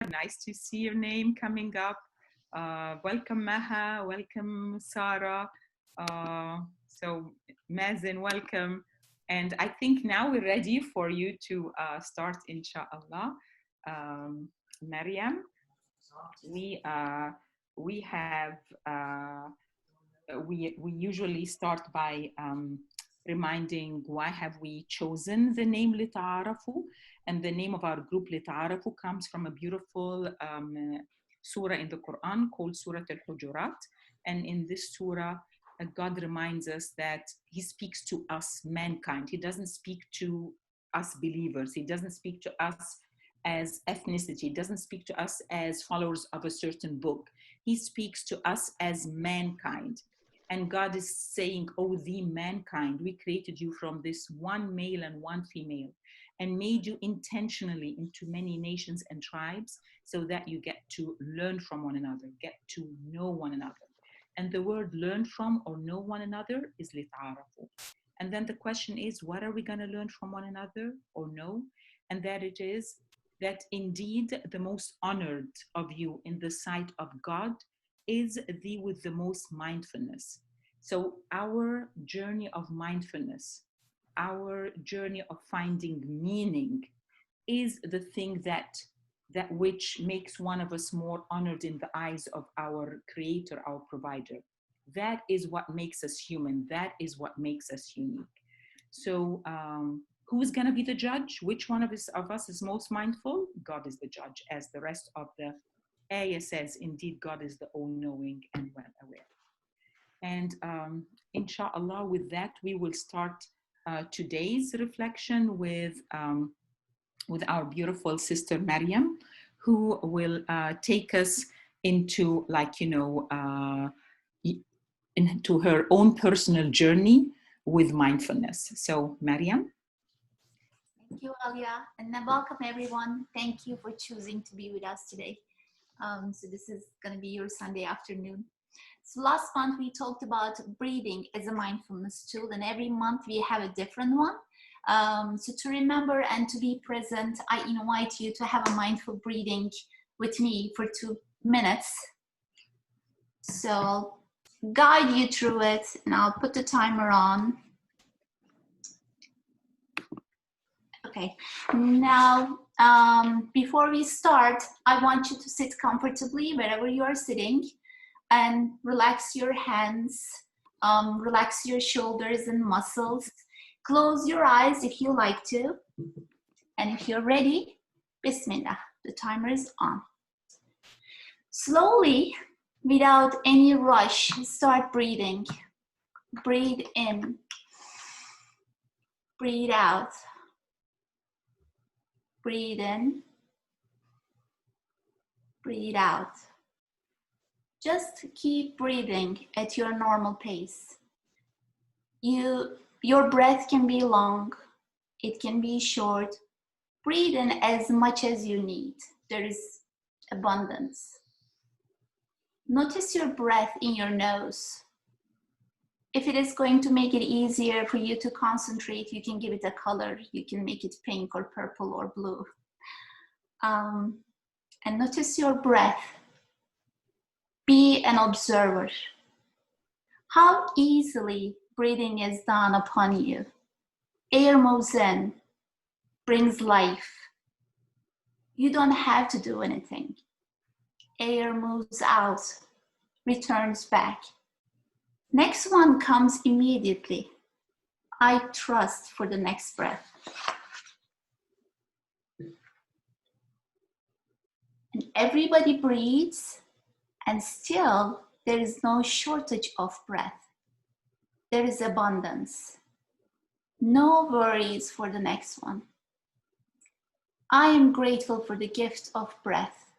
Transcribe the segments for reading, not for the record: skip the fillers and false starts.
Nice to see your name coming up. Welcome, Maha. Welcome, Sarah. So, Mazen, welcome. And I think now we're ready for you to start, inshallah. Maryam, we we have we usually start by reminding why have we chosen the name LitaAarafu, and the name of our group LitaAarafu comes from a beautiful surah in the Quran called Surah Al-Hujurat. And in this surah, God reminds us that He speaks to us, mankind. He doesn't speak to us believers. He doesn't speak to us as ethnicity. He doesn't speak to us as followers of a certain book. He speaks to us as mankind. And God is saying, oh, the mankind, we created you from this one male and one female and made you intentionally into many nations and tribes so that you get to learn from one another, get to know one another. And the word learn from or know one another is LitaAarafu. And then the question is, what are we going to learn from one another or know? And that it is that indeed the most honored of you in the sight of God is the with the most mindfulness. So our journey of mindfulness, our journey of finding meaning is the thing that which makes one of us more honored in the eyes of our creator, our provider. That is what makes us human. That is what makes us unique. So who's going to be the judge? Which one of us is most mindful? God is the judge, as the rest of the ayah says. Indeed, God is the all-knowing and well-aware. And inshallah, with that, we will start today's reflection with our beautiful sister Maryam, who will take us into, like, into her own personal journey with mindfulness. So, Maryam. Thank you, Alia, and welcome everyone. Thank you for choosing to be with us today. So this is going to be your Sunday afternoon. So last month we talked about breathing as a mindfulness tool, and every month we have a different one. So to remember and to be present, I invite you to have a mindful breathing with me for 2 minutes. So I'll guide you through it, and I'll put the timer on. Okay, now before we start, I want you to sit comfortably wherever you are sitting and relax your hands, relax your shoulders and muscles. Close your eyes if you like to. And if you're ready, Bismillah, the timer is on. Slowly, without any rush, start breathing. Breathe in, breathe out. Breathe in, breathe out. Just keep breathing at your normal pace. Your breath can be long, it can be short. Breathe in as much as you need. There is abundance. Notice your breath in your nose. If it is going to make it easier for you to concentrate, you can give it a color. You can make it pink or purple or blue. And notice your breath. Be an observer. How easily breathing is done upon you. Air moves in, brings life. You don't have to do anything. Air moves out, returns back. Next one comes immediately. I trust for the next breath. And everybody breathes, and still there is no shortage of breath. There is abundance. No worries for the next one. I am grateful for the gift of breath.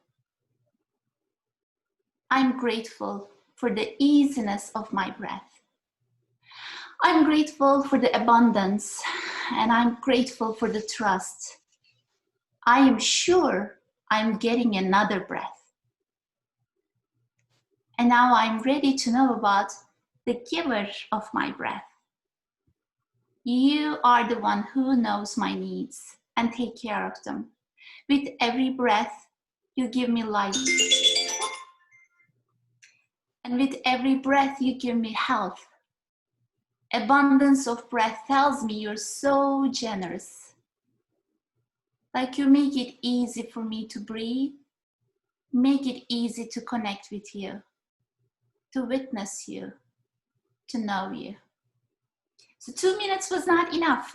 I'm grateful for the easiness of my breath. I'm grateful for the abundance, and I'm grateful for the trust. I am sure I'm getting another breath. And now I'm ready to know about the giver of my breath. You are the one who knows my needs and take care of them. With every breath, you give me life. And with every breath, you give me health. Abundance of breath tells me you're so generous. Like you make it easy for me to breathe, make it easy to connect with you, to witness you, to know you. So 2 minutes was not enough.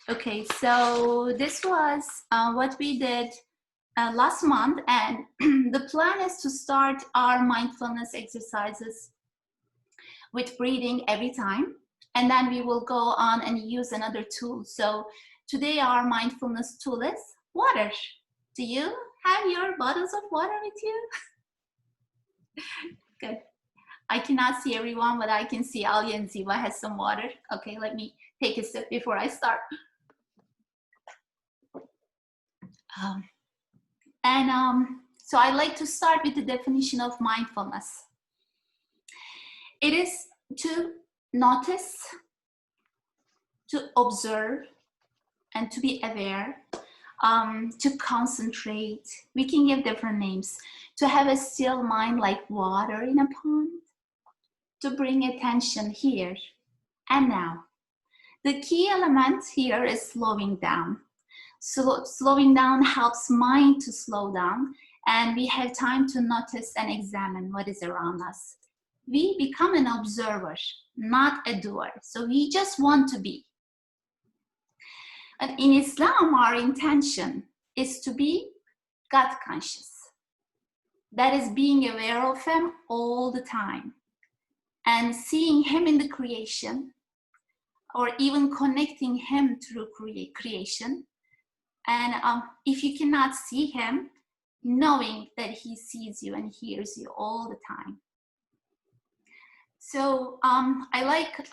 Okay, so this was what we did last month, and the plan is to start our mindfulness exercises with breathing every time, and then we will go on and use another tool. So today our mindfulness tool is water. Do you have your bottles of water with you? Good. I cannot see everyone, but I can see Alia and Ziva has some water. Okay, let me take a sip before I start. So I like to start with the definition of mindfulness. It is to notice, to observe, and to be aware, to concentrate. We can give different names. To have a still mind like water in a pond. To bring attention here and now. The key element here is slowing down. Slowing down helps mind to slow down, and we have time to notice and examine what is around us. We become an observer, not a doer. So we just want to be. And in Islam, our intention is to be God conscious. That is being aware of Him all the time and seeing Him in the creation, or even connecting Him through creation. And if you cannot see Him, knowing that He sees you and hears you all the time. So I like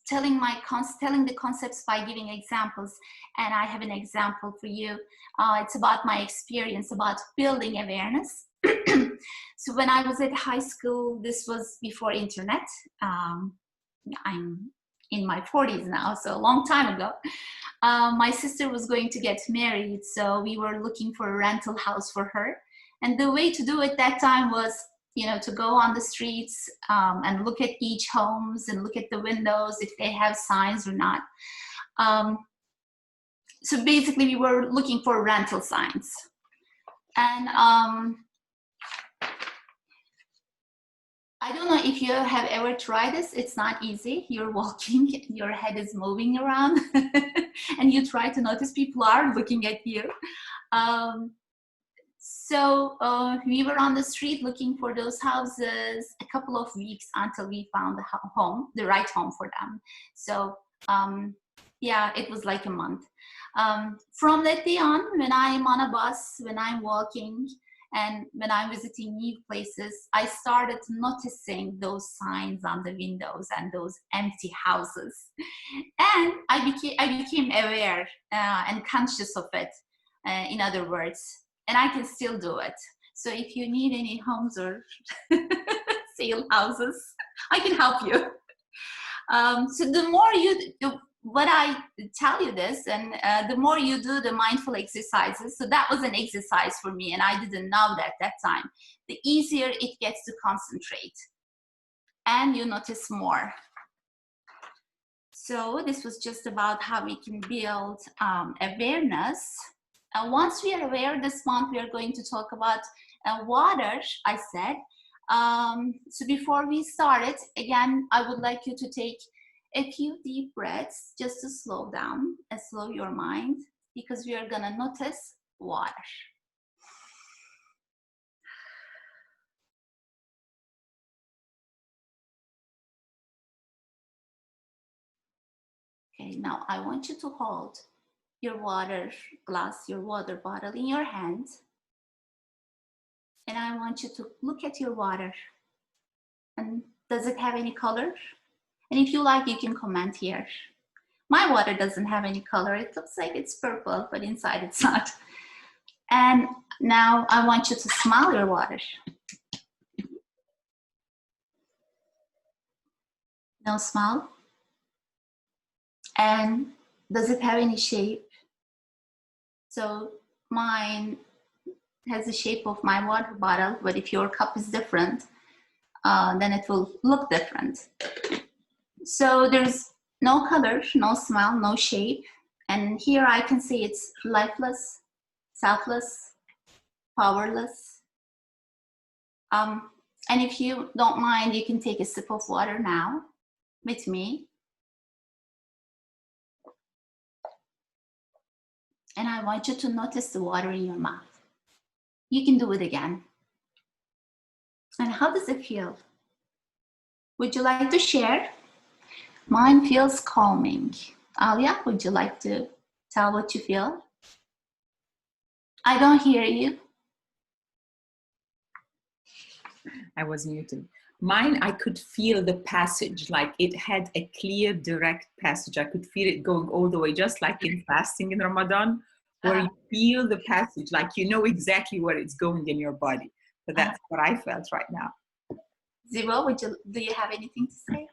telling the concepts by giving examples, and I have an example for you. It's about my experience about building awareness. So when I was at high school, this was before internet. I'm in my 40s now, so a long time ago. My sister was going to get married, so we were looking for a rental house for her. And the way to do it that time was, to go on the streets and look at each homes and look at the windows if they have signs or not. So basically we were looking for rental signs. And I don't know if you have ever tried this. It's not easy. You're walking, your head is moving around, and you try to notice people are looking at you. So we were on the street looking for those houses a couple of weeks until we found the right home for them. So yeah, it was like a month. From that day on, when I'm on a bus, when I'm walking, and when I'm visiting new places, I started noticing those signs on the windows and those empty houses. And I became aware and conscious of it, in other words. And I can still do it. So if you need any homes or sale houses, I can help you. So the more what I tell you this, and the more you do the mindful exercises, so that was an exercise for me, and I didn't know that at that time, the easier it gets to concentrate, and you notice more. So this was just about how we can build awareness. Once we are aware, this month we are going to talk about water, I said. So before we start it, again, I would like you to take a few deep breaths just to slow down and slow your mind, because we are gonna notice water. Okay, now I want you to hold your water glass, your water bottle in your hand. And I want you to look at your water. And does it have any color? And if you like, you can comment here. My water doesn't have any color. It looks like it's purple, but inside it's not. And now I want you to smell your water. No smell. And does it have any shape? So mine has the shape of my water bottle, but if your cup is different, then it will look different. So there's no color, no smell, no shape. And here I can see it's lifeless, selfless, powerless. And if you don't mind, you can take a sip of water now with me. And I want you to notice the water in your mouth. You can do it again. And how does it feel? Would you like to share? Mine feels calming. Alia, would you like to tell what you feel? I don't hear you. I was muted. Mine, I could feel the passage, like it had a clear, direct passage. I could feel it going all the way, just like in fasting in Ramadan, where you feel the passage, like you know exactly where it's going in your body. So that's what I felt right now. Ziva, do you have anything to say?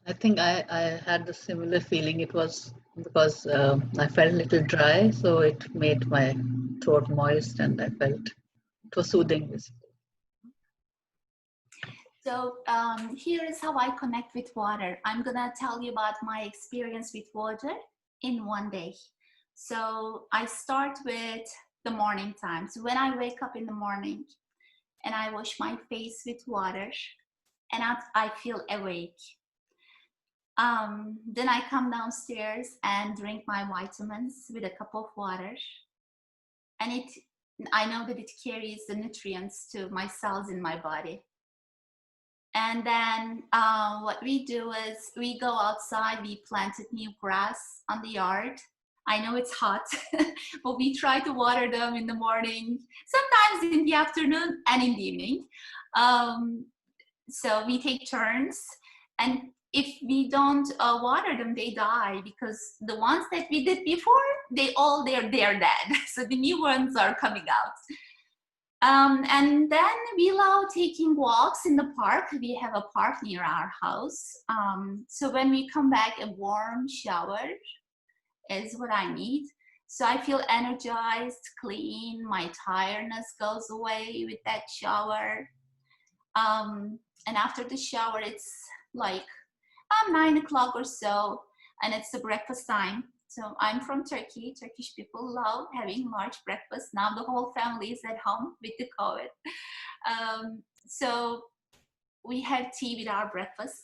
I think I had the similar feeling. It was because I felt a little dry, so it made my throat moist, and I felt it was soothing, basically. So here is how I connect with water. I'm gonna tell you about my experience with water in one day. So I start with the morning time. So when I wake up in the morning and I wash my face with water and I feel awake. Then I come downstairs and drink my vitamins with a cup of water. And I know that it carries the nutrients to my cells in my body. And then what we do is we go outside, we planted new grass on the yard. I know it's hot, but we try to water them in the morning, sometimes in the afternoon and in the evening. So we take turns, and if we don't water them, they die, because the ones that we did before, they're dead. So the new ones are coming out. And then we love taking walks in the park. We have a park near our house. So when we come back, a warm shower is what I need. So I feel energized, clean, my tiredness goes away with that shower. And after the shower, it's like 9 o'clock or so, and it's the breakfast time. So I'm from Turkey. Turkish people love having large breakfast. Now the whole family is at home with the COVID. So we have tea with our breakfast.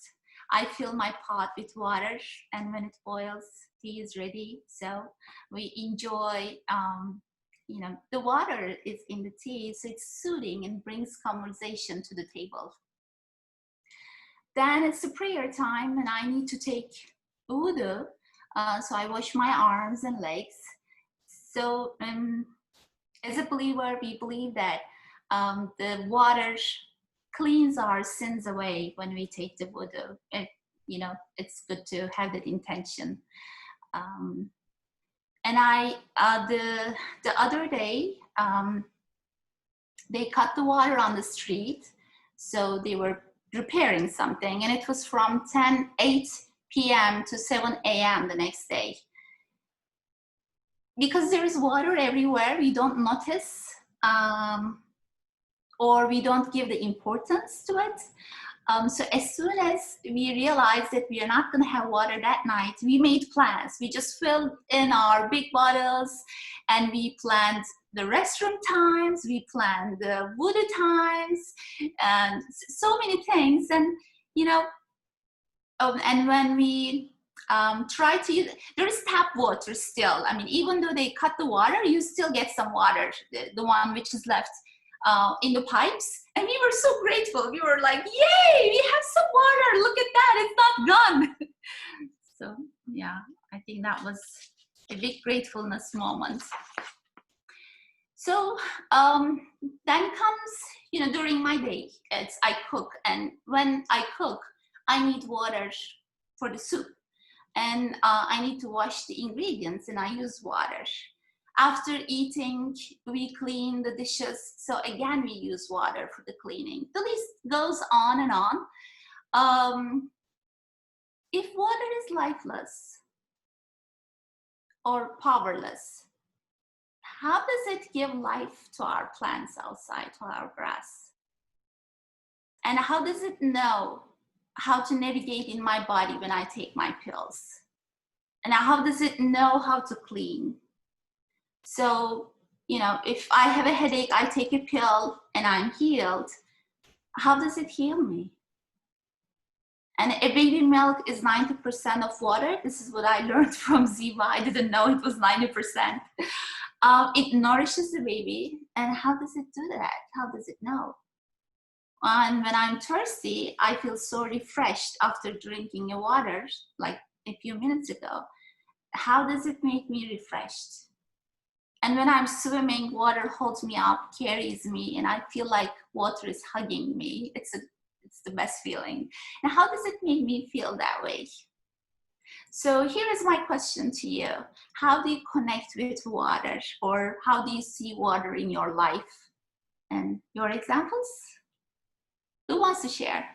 I fill my pot with water, and when it boils, tea is ready. So we enjoy, the water is in the tea, so it's soothing and brings conversation to the table. Then it's the prayer time, and I need to take wudu. So I wash my arms and legs. So as a believer, we believe that the water cleans our sins away when we take the wudu. It's good to have that intention. And the other day, they cut the water on the street. So they were repairing something, and it was from 8 p.m. to 7 a.m. the next day. Because there is water everywhere, we don't notice, or we don't give the importance to it. So as soon as we realized that we are not going to have water that night, we made plans. We just filled in our big bottles, and we planned the restroom times, we planned the wudu times, and so many things. And and when we try to use, there is tap water still. I mean, even though they cut the water, you still get some water, the one which is left in the pipes. And we were so grateful. We were like, yay, we have some water. Look at that, it's not gone. So yeah, I think that was a big gratefulness moment. So then comes, during my day, I cook. And when I cook, I need water for the soup. And I need to wash the ingredients, and I use water. After eating, we clean the dishes. So again, we use water for the cleaning. The list goes on and on. If water is lifeless, or powerless, how does it give life to our plants outside, to our grass? And how does it know how to navigate in my body when I take my pills? And how does it know how to clean? So, you know, if I have a headache, I take a pill and I'm healed. How does it heal me? And a baby milk is 90% of water. This is what I learned from Ziva. I didn't know it was 90%. It nourishes the baby. And how does it do that? How does it know? And when I'm thirsty, I feel so refreshed after drinking a water, like a few minutes ago. How does it make me refreshed? And when I'm swimming, water holds me up, carries me, and I feel like water is hugging me. It's the best feeling. And how does it make me feel that way? So here is my question to you. How do you connect with water, or how do you see water in your life? And your examples? Who wants to share?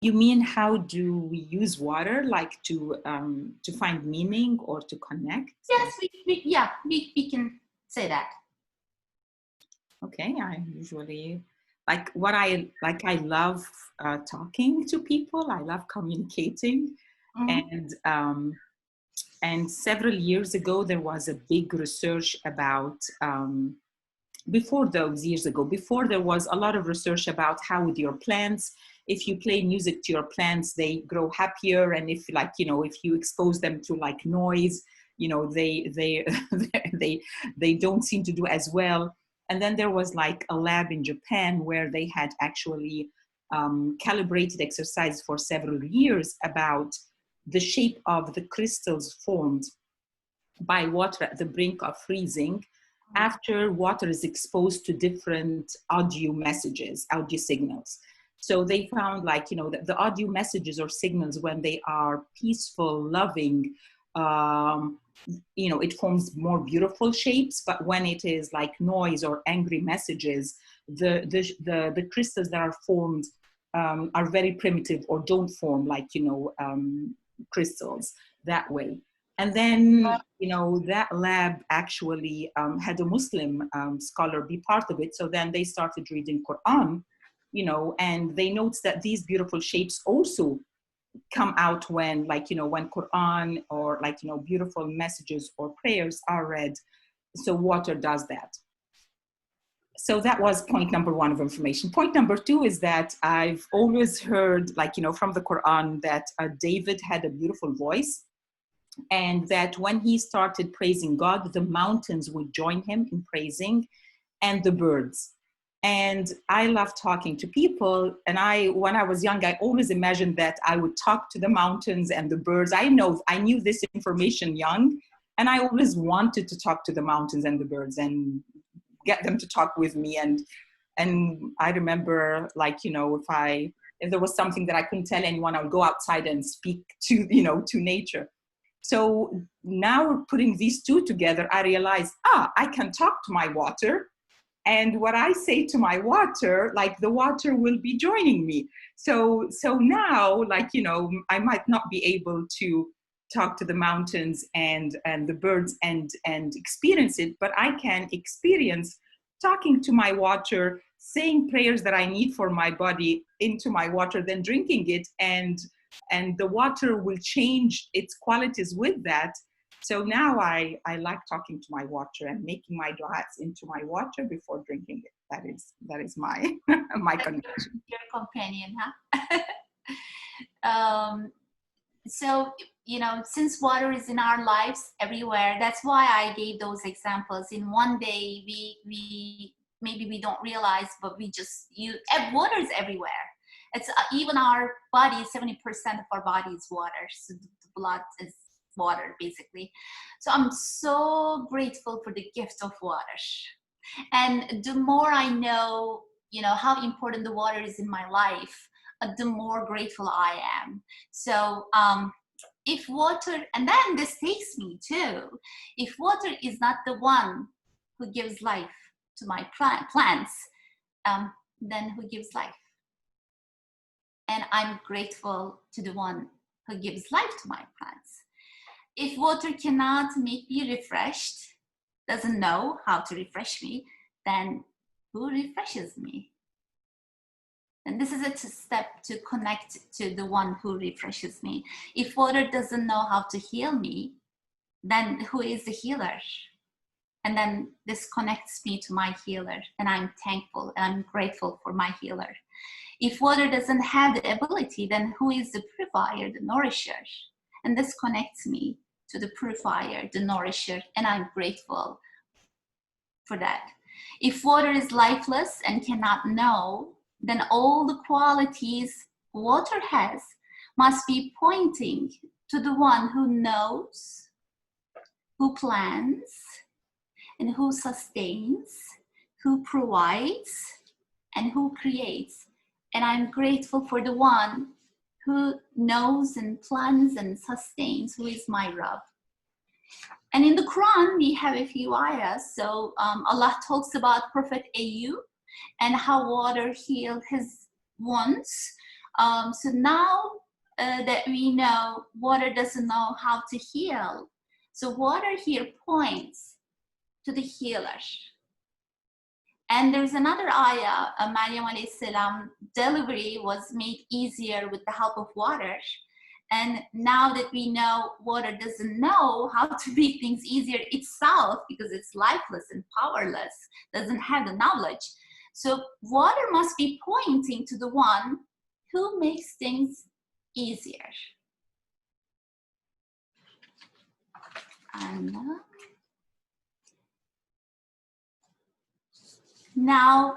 You mean how do we use water, like to find meaning or to connect? Yes, we can say that. Okay, I usually I love talking to people. I love communicating, and several years ago there was a big research about. Before those years ago, before there was a lot of research about how with your plants, if you play music to your plants, they grow happier. And if if you expose them to like noise, they they don't seem to do as well. And then there was like a lab in Japan where they had actually calibrated exercise for several years about the shape of the crystals formed by water at the brink of freezing after water is exposed to different audio messages, audio signals. So they found that the audio messages or signals, when they are peaceful, loving, it forms more beautiful shapes. But when it is like noise or angry messages, the crystals that are formed are very primitive or don't form crystals that way. And then, that lab actually had a Muslim scholar be part of it. So then they started reading Quran, and they noticed that these beautiful shapes also come out when, when Quran or beautiful messages or prayers are read. So water does that. So that was point number one of information. Point number two is that I've always heard, from the Quran that David had a beautiful voice. And that when he started praising God, the mountains would join him in praising, and the birds. And I love talking to people. And when I was young, I always imagined that I would talk to the mountains and the birds. I knew this information young, and I always wanted to talk to the mountains and the birds and get them to talk with me. And I remember, if there was something that I couldn't tell anyone, I would go outside and speak to nature. So now putting these two together, I realized, I can talk to my water. And what I say to my water, the water will be joining me. So now, I might not be able to talk to the mountains and the birds and experience it, but I can experience talking to my water, saying prayers that I need for my body into my water, then drinking it, and the water will change its qualities with that. So now I like talking to my water and making my du'as into my water before drinking it. That is my my connection. Your companion, huh? So, since water is in our lives everywhere, that's why I gave those examples. In one day, we maybe we don't realize, but water is everywhere. It's even our body, 70% of our body is water. So the blood is water, basically. So I'm so grateful for the gift of water. And the more I know, how important the water is in my life, the more grateful I am. So if water, and then this takes me to, if water is not the one who gives life to my plants, then who gives life? And I'm grateful to the one who gives life to my plants. If water cannot make me refreshed, doesn't know how to refresh me, then who refreshes me? And this is a step to connect to the one who refreshes me. If water doesn't know how to heal me, then who is the healer? And then this connects me to my healer, and I'm thankful and I'm grateful for my healer. If water doesn't have the ability, then who is the purifier, the nourisher? And this connects me to the purifier, the nourisher, and I'm grateful for that. If water is lifeless and cannot know, then all the qualities water has must be pointing to the one who knows, who plans, and who sustains, who provides, and who creates. And I'm grateful for the one who knows and plans and sustains, who is my Rabb. And in the Quran, we have a few ayahs. So Allah talks about Prophet Ayyub and how water healed his wounds. So now that we know water doesn't know how to heal, so water here points to the healer. And there's another ayah, Maryam alayhi salam, delivery was made easier with the help of water. And now that we know water doesn't know how to make things easier itself because it's lifeless and powerless, doesn't have the knowledge. So water must be pointing to the one who makes things easier. And now,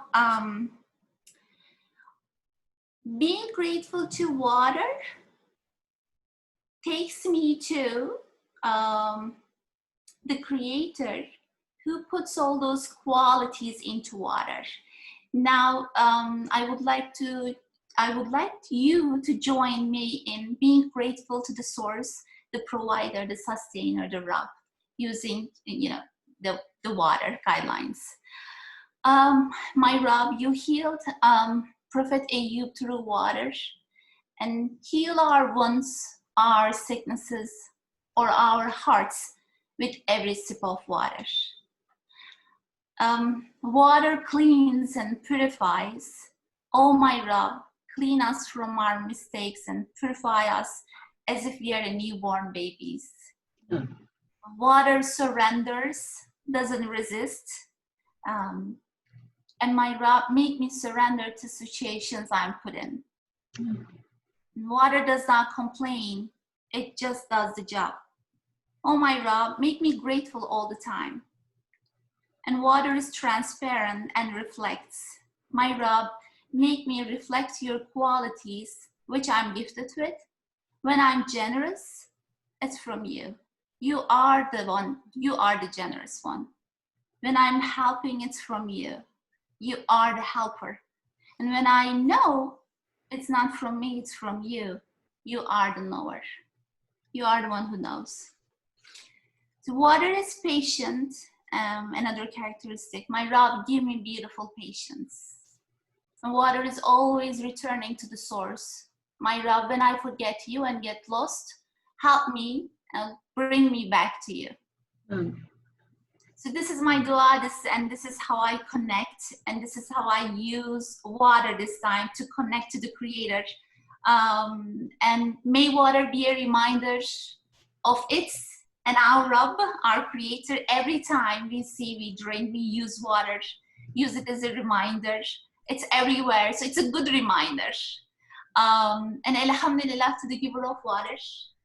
being grateful to water takes me to the creator who puts all those qualities into water. Now, I would like you to join me in being grateful to the source, the provider, the sustainer, the Rabb, using the water guidelines. My Rabb, you healed Prophet Ayyub through water, and heal our wounds, our sicknesses, or our hearts with every sip of water. Water cleans and purifies. Oh my Rabb, clean us from our mistakes and purify us as if we are newborn babies. Water surrenders, doesn't resist. And my Rabb, make me surrender to situations I'm put in. Water does not complain, it just does the job. Oh my Rabb, make me grateful all the time. And water is transparent and reflects. My Rabb, make me reflect your qualities, which I'm gifted with. When I'm generous, it's from you. You are the one, you are the generous one. When I'm helping, it's from you. You are the helper. And when I know it's not from me, it's from you, you are the knower. You are the one who knows. So water is patient, another characteristic. My Rabb, give me beautiful patience. And water is always returning to the source. My Rabb, when I forget you and get lost, help me and bring me back to you. So this is my dua, and this is how I connect, and this is how I use water this time to connect to the Creator. And may water be a reminder of its and our Rabb, our Creator. Every time we see, we drink, we use water, use it as a reminder. It's everywhere, so it's a good reminder. And Alhamdulillah to the giver of water,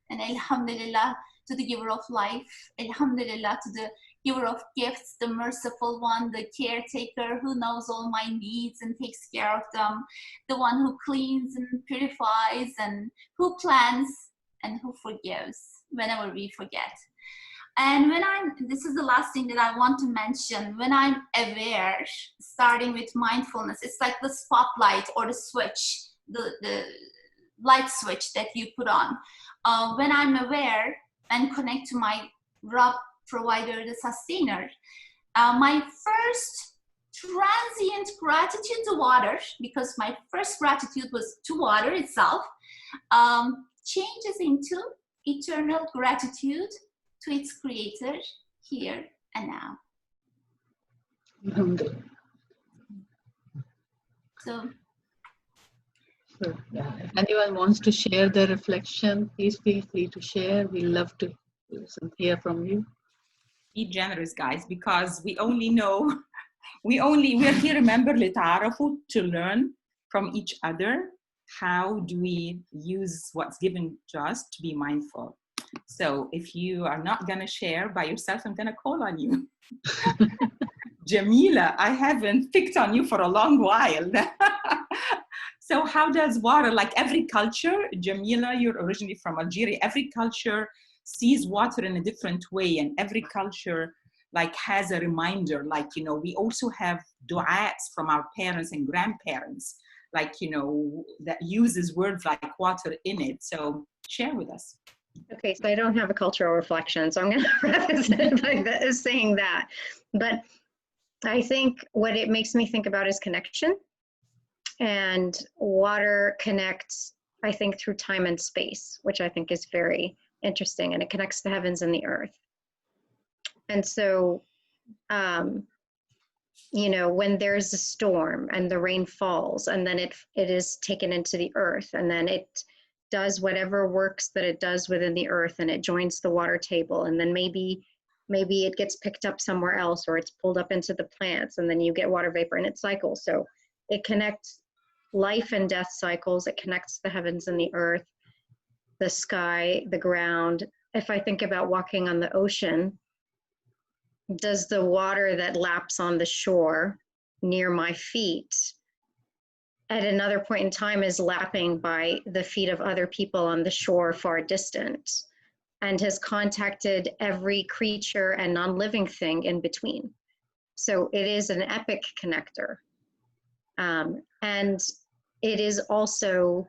and Alhamdulillah to the giver of life, Alhamdulillah to the giver of gifts, the merciful one, the caretaker who knows all my needs and takes care of them, the one who cleans and purifies and who plans and who forgives whenever we forget. And this is the last thing that I want to mention, when I'm aware, starting with mindfulness, it's like the spotlight or the switch, the light switch that you put on. When I'm aware and connect to my Rabb, provider, the sustainer, my first transient gratitude to water, because my first gratitude was to water itself, changes into eternal gratitude to its creator here and now. Alhamdulillah. So Yeah. If anyone wants to share their reflection, please feel free to share. We love to hear from you. Be generous, guys, because we only know, we're here, remember, LitaAarafu, to learn from each other. How do we use what's given to us to be mindful? So if you are not going to share by yourself, I'm going to call on you. Jamila, I haven't picked on you for a long while. So how does water, like every culture, Jamila, you're originally from Algeria, every culture sees water in a different way, and every culture like has a reminder, like, you know, we also have du'as from our parents and grandparents, like, you know, that uses words like water in it. So share with us. Okay, so I don't have a cultural reflection, so I'm going to preface it by saying that. But I think what it makes me think about is connection. And water connects, I think, through time and space, which I think is very interesting. And it connects the heavens and the earth. And so, you know, when there's a storm and the rain falls, and then it is taken into the earth, and then it does whatever works that it does within the earth, and it joins the water table, and then maybe it gets picked up somewhere else, or it's pulled up into the plants, and then you get water vapor, and it cycles. So it connects life and death cycles. It connects the heavens and the earth, the sky, the ground. If I think about walking on the ocean, does the water that laps on the shore near my feet at another point in time is lapping by the feet of other people on the shore far distant, and has contacted every creature and non-living thing in between. So it is an epic connector. And it is also,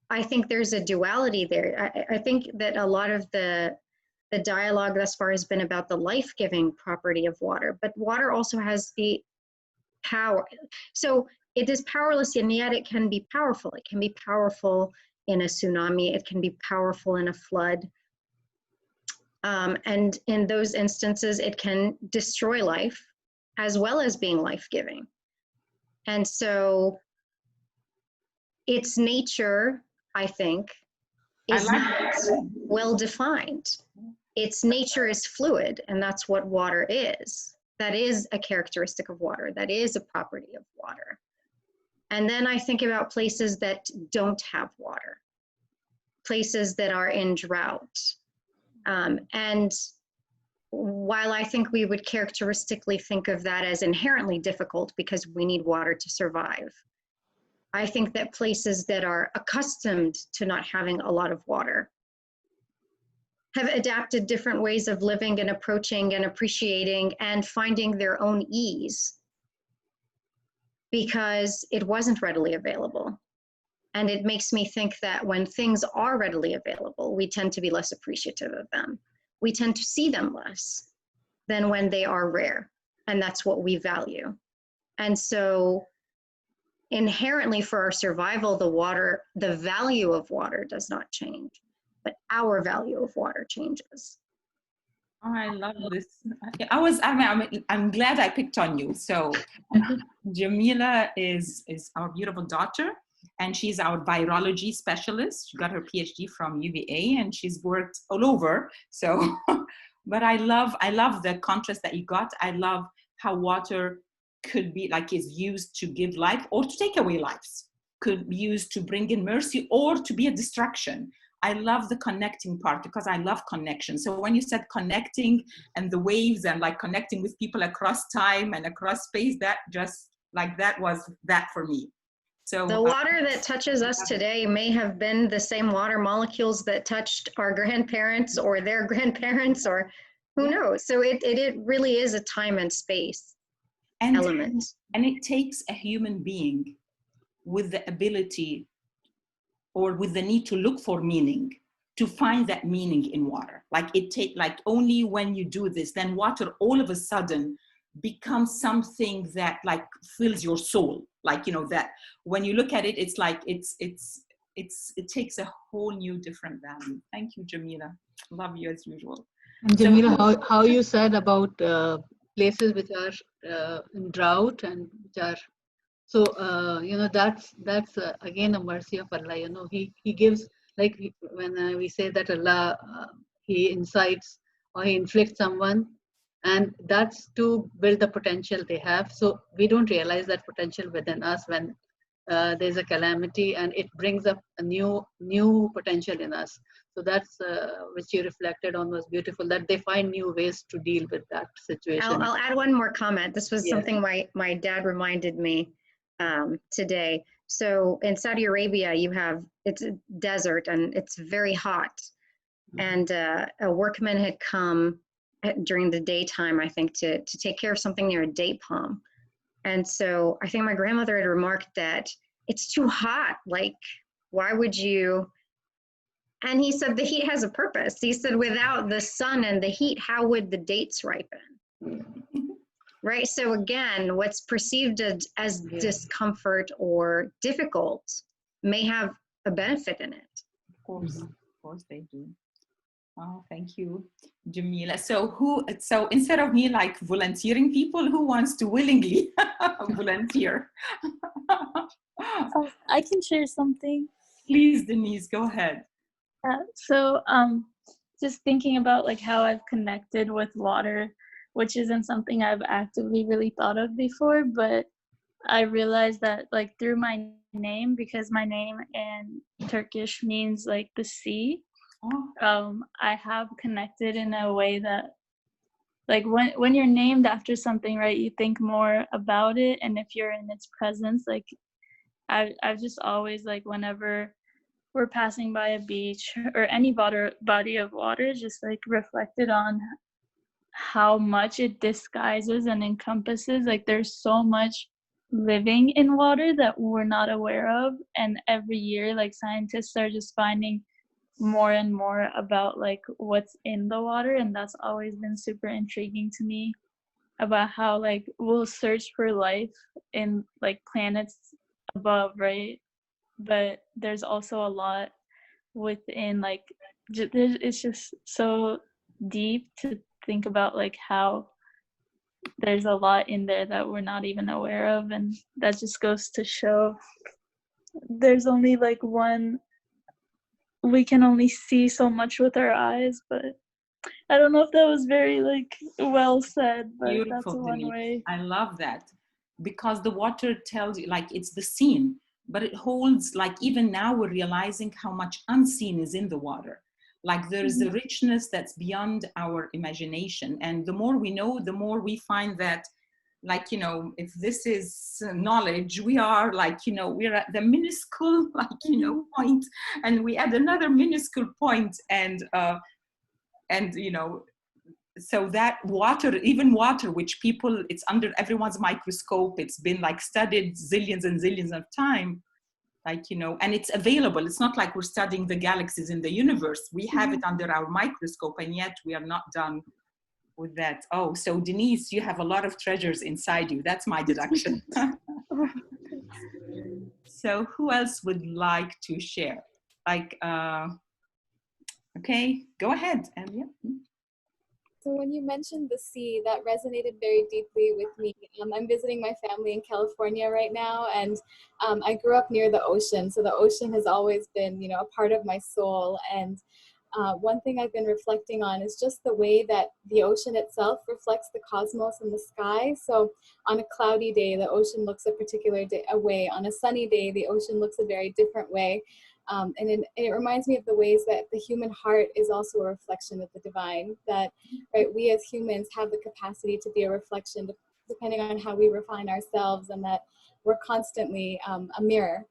I think there's a duality there. I think that a lot of the dialogue thus far has been about the life-giving property of water, but water also has the power. So it is powerless, and yet it can be powerful. It can be powerful in a tsunami. It can be powerful in a flood. And in those instances, it can destroy life as well as being life-giving. And so its nature, I think, is not well-defined. Its nature is fluid, and that's what water is. That is a characteristic of water. That is a property of water. And then I think about places that don't have water, places that are in drought. And while I think we would characteristically think of that as inherently difficult because we need water to survive, I think that places that are accustomed to not having a lot of water have adapted different ways of living and approaching and appreciating and finding their own ease because it wasn't readily available. And it makes me think that when things are readily available, we tend to be less appreciative of them. We tend to see them less than when they are rare. And that's what we value. And so inherently for our survival, the value of water does not change, but our value of water changes. Oh, I love this. I'm glad I picked on you. So Jamila is our beautiful daughter, and she's our virology specialist. She got her PhD from UVA, and she's worked all over. So, but I love the contrast that you got. I love how water could be like is used to give life or to take away lives, could be used to bring in mercy or to be a distraction. I love the connecting part because I love connection. So when you said connecting and the waves and like connecting with people across time and across space, that just like that was that for me. So the water that touches us today may have been the same water molecules that touched our grandparents or their grandparents, or who knows. So it really is a time and space element. And it takes a human being with the ability or with the need to look for meaning, to find that meaning in water. Like only when you do this, then water all of a sudden becomes something that like fills your soul. Like, you know, that when you look at it, it's like, it's it takes a whole new different value. Thank you, Jamila. Love you as usual. And Jamila, how you said about places which are in drought and which are so that's again a mercy of Allah. He gives, like when we say that Allah he incites or he inflicts someone, and that's to build the potential they have. So we don't realize that potential within us when there's a calamity, and it brings up a new potential in us. So that's which you reflected on was beautiful, that they find new ways to deal with that situation. I'll add one more comment. This was Yes. something my dad reminded me today. So in Saudi Arabia, it's a desert and it's very hot. And a workman had come during the daytime, I think, to take care of something near a date palm. And so I think my grandmother had remarked that it's too hot. Like, why would you? And he said the heat has a purpose. He said, without the sun and the heat, how would the dates ripen? Right? So again, what's perceived as discomfort or difficult may have a benefit in it. Of course they do. Oh, thank you, Jamila. So instead of me like volunteering people, who wants to willingly volunteer? I can share something. Please, Denise, go ahead. Just thinking about like how I've connected with water, which isn't something I've actively really thought of before, but I realized that like through my name, because my name in Turkish means like the sea. I have connected in a way that like when you're named after something, right, you think more about it, and if you're in its presence, like I've just always, like, whenever we're passing by a beach or any body of water, just like reflected on how much it disguises and encompasses. Like there's so much living in water that we're not aware of, and every year like scientists are just finding more and more about like what's in the water, and that's always been super intriguing to me about how like we'll search for life in like planets above, right, but there's also a lot within, like it's just so deep to think about like how there's a lot in there that we're not even aware of, and that just goes to show there's only like one, we can only see so much with our eyes. But I don't know if that was very like well said, but Beautiful, that's one Denise. way. I love that, because the water tells you, like, it's the seen, but it holds, like, even now we're realizing how much unseen is in the water. Like there's a richness that's beyond our imagination, and the more we know, the more we find that, like, you know, if this is knowledge, we are like, you know, we're at the minuscule, like, you know, point, and we add another minuscule point, and you know, so that water, even water, which people, it's under everyone's microscope, it's been like studied zillions and zillions of time, like, you know, and it's available. It's not like we're studying the galaxies in the universe. We have it under our microscope, and yet we are not done with that. Oh, so Denise, you have a lot of treasures inside you. That's my deduction. So who else would like to share? Like, okay, go ahead. And yeah. So when you mentioned the sea, that resonated very deeply with me. I'm visiting my family in California right now, and I grew up near the ocean. So the ocean has always been, you know, a part of my soul. And one thing I've been reflecting on is just the way that the ocean itself reflects the cosmos and the sky. So on a cloudy day, the ocean looks a particular way. On a sunny day, the ocean looks a very different way. And it reminds me of the ways that the human heart is also a reflection of the divine, that, right, we as humans have the capacity to be a reflection depending on how we refine ourselves, and that we're constantly a mirror.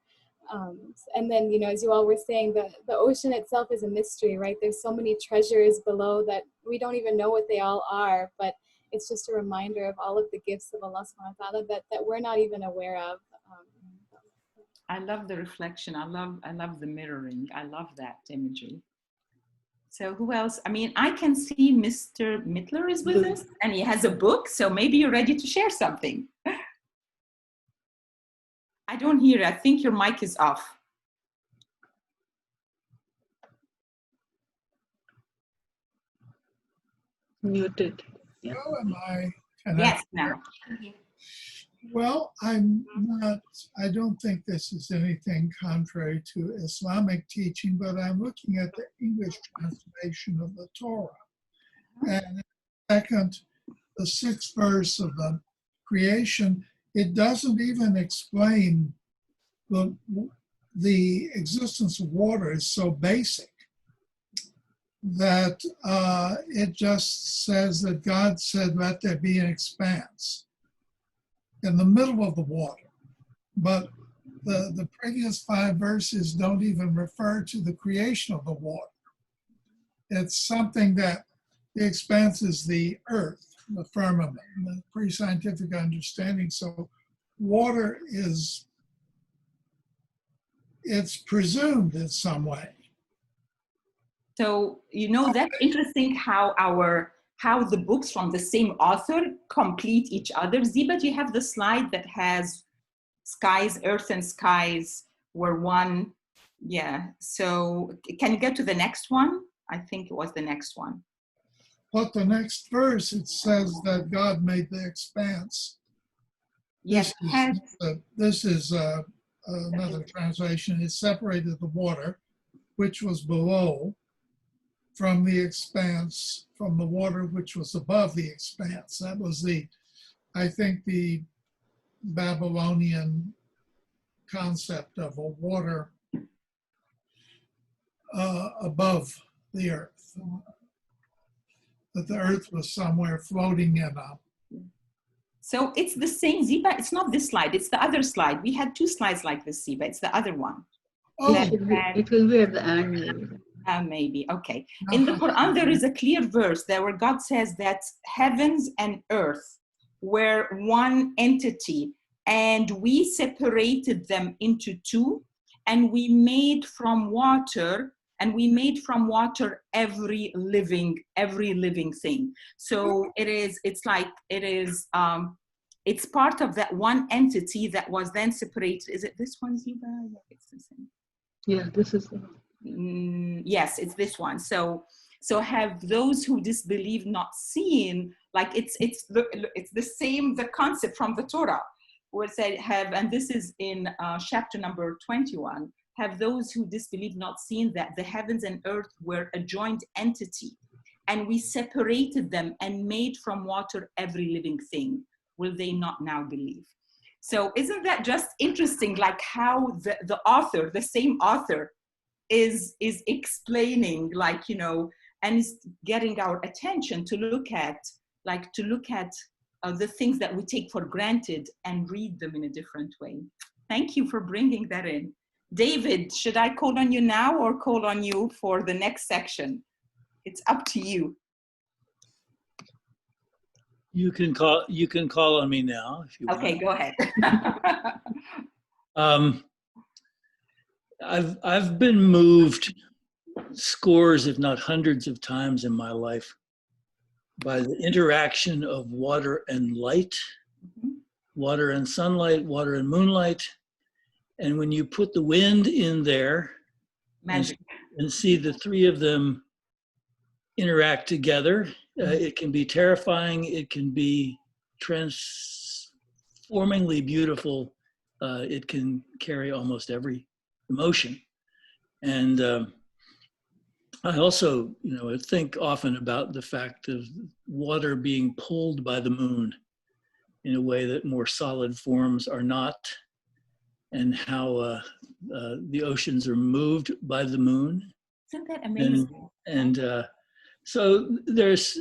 And then, you know, as you all were saying, the ocean itself is a mystery, right? There's so many treasures below that we don't even know what they all are, but it's just a reminder of all of the gifts of Allah subhanahu wa ta'ala that we're not even aware of. I love the reflection. I love the mirroring. I love that imagery. So who else? I mean, I can see Mr. Mittler is with us, and he has a book. So maybe you're ready to share something. I don't hear you. I think your mic is off. muted. Yeah. Oh, am I? Can Yes, now. Well, I'm not, I don't think this is anything contrary to Islamic teaching, but I'm looking at the English translation of the Torah. And second, the 6th verse of the creation, it doesn't even explain the existence of water is so basic that it just says that God said, let there be an expanse in the middle of the water. But the previous 5 verses don't even refer to the creation of the water. It's something that the expanse is the earth, the firmament, the pre-scientific understanding. So water it's presumed in some way. So, that's interesting how the books from the same author complete each other. Ziba, do you have the slide that has skies, earth and skies were one? Yeah. So can you get to the next one? I think it was the next one. But the next verse, it says that God made the expanse. Yes. This is another translation. It separated the water, which was below, from the expanse, from the water which was above the expanse. That was I think the Babylonian concept of a water above the earth. That the earth was somewhere floating in a. So it's the same, Ziba. It's not this slide. It's the other slide. We had 2 slides like this, Ziba. It's the other one. Oh, it will be at the end. Maybe. Okay. In the Quran, there is a clear verse there where God says that heavens and earth were one entity, and we separated them into 2, and we made from water every living thing. So it's part of that one entity that was then separated. Is it this one, Ziba? Yeah, it's the same. Yeah, this is the yes, it's this one. So have those who disbelieve not seen, like it's the same, the concept from the Torah, where it said and this is in chapter number 21, have those who disbelieve not seen that the heavens and earth were a joint entity, and we separated them and made from water every living thing. Will they not now believe? So isn't that just interesting, like how the author, the same author, is explaining, and is getting our attention to look at the things that we take for granted and read them in a different way. Thank you for bringing that in. David, should I call on you now or call on you for the next section? It's up to you. You can call on me now if you want. Okay, go ahead. I've been moved scores, if not hundreds of times in my life by the interaction of water and light, water and sunlight, water and moonlight. And when you put the wind in there and see the 3 of them interact together, it can be terrifying. It can be transformingly beautiful. It can carry almost every emotion. And I also, think often about the fact of water being pulled by the moon in a way that more solid forms are not, and how the oceans are moved by the moon. Isn't that amazing? And so there's,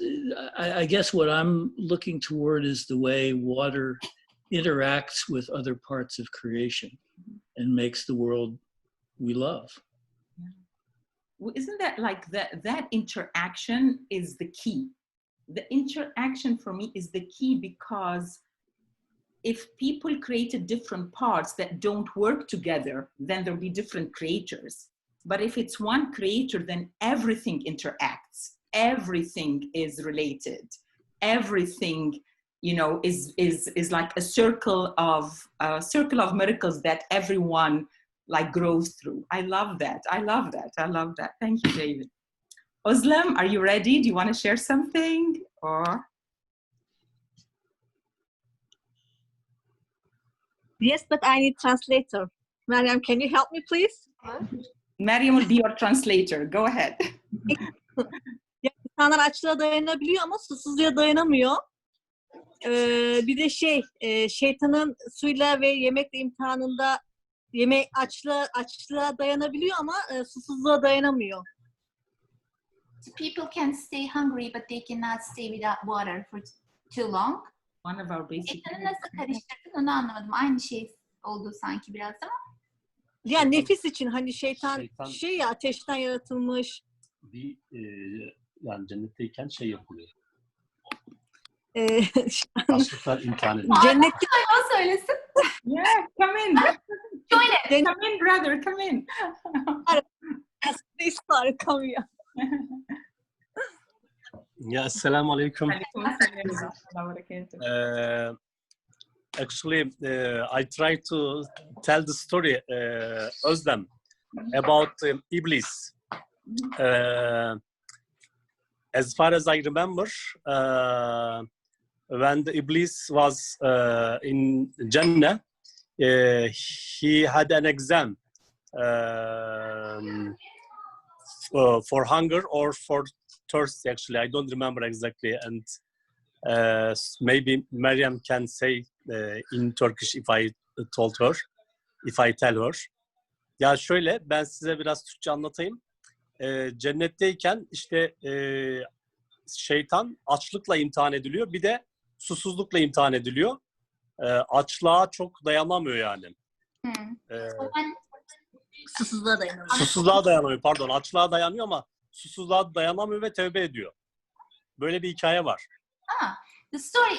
I guess what I'm looking toward is the way water interacts with other parts of creation and makes the world we love. Well, isn't that like that interaction is the key? The interaction for me is the key, because if people created different parts that don't work together, then there'll be different creators. But if it's one creator, then everything interacts. Everything is related. Everything, is like a circle of miracles that everyone grows through. I love that. Thank you, David. Özlem, are you ready? Do you want to share something? or? Yes, but I need translator. Mariam, can you help me, please? Mariam will be your translator. Go ahead. Ya, insanlar açlığa dayanabiliyor ama susuzluğa dayanamıyor. Bir de şeytanın suyla ve yemekle imtihanında açlığa dayanabiliyor ama susuzluğa dayanamıyor. People can stay hungry, but they cannot stay without water for too long. One of our basic. Şeytanı nasıl karıştırdın onu anlamadım. Aynı şey oldu sanki biraz ama. Ya nefis için hani şeytan ya ateşten yaratılmış. Yani cennetteyken şey yapılıyor. Açlıktan imtihan ediliyor. Cennette o söylesin. Yeah, come in. Join it. Come in, brother. Come in. Please start coming. Yeah, assalamu alaikum. Actually, I try to tell the story, Özlem, about Iblis. As far as I remember, when the Iblis was in Jannah, he had an exam for hunger or for thirst. Actually, I don't remember exactly, and maybe Mariam can say in Turkish if I tell her. Ya şöyle, ben size biraz Türkçe anlatayım. Cennetteyken işte şeytan açlıkla imtihan ediliyor, bir de susuzlukla imtihan ediliyor. Açlığa çok dayanamıyor yani. Susuzluğa dayanamıyor. Susuzluğa dayanamıyor, pardon. Açlığa dayanıyor ama susuzluğa dayanamıyor ve tövbe ediyor. Böyle bir hikaye var. The story,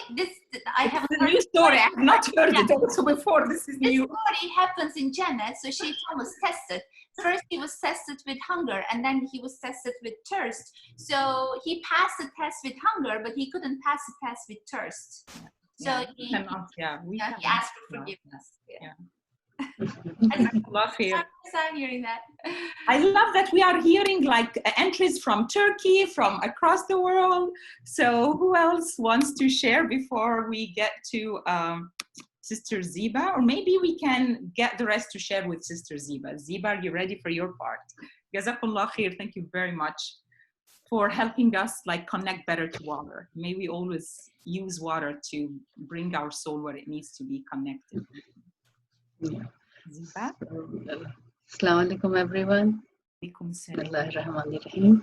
I have a new story. I have not heard it also before. This is new. This story happens in Jannah. So Shaitan was tested. First, he was tested with hunger, and then he was tested with thirst. So he passed the test with hunger, but he couldn't pass the test with thirst. So he asked for forgiveness. Yeah. I love hearing that. I love that we are hearing like entries from Turkey, from across the world. So who else wants to share before we get to Sister Ziba? Or maybe we can get the rest to share with Sister Ziba. Ziba, are you ready for your part? Jazakallah khair. Thank you very much for helping us like connect better to water. May we always use water to bring our soul where it needs to be connected. Ziba? Assalamu alaikum everyone. Bismillahirrahmanirrahim.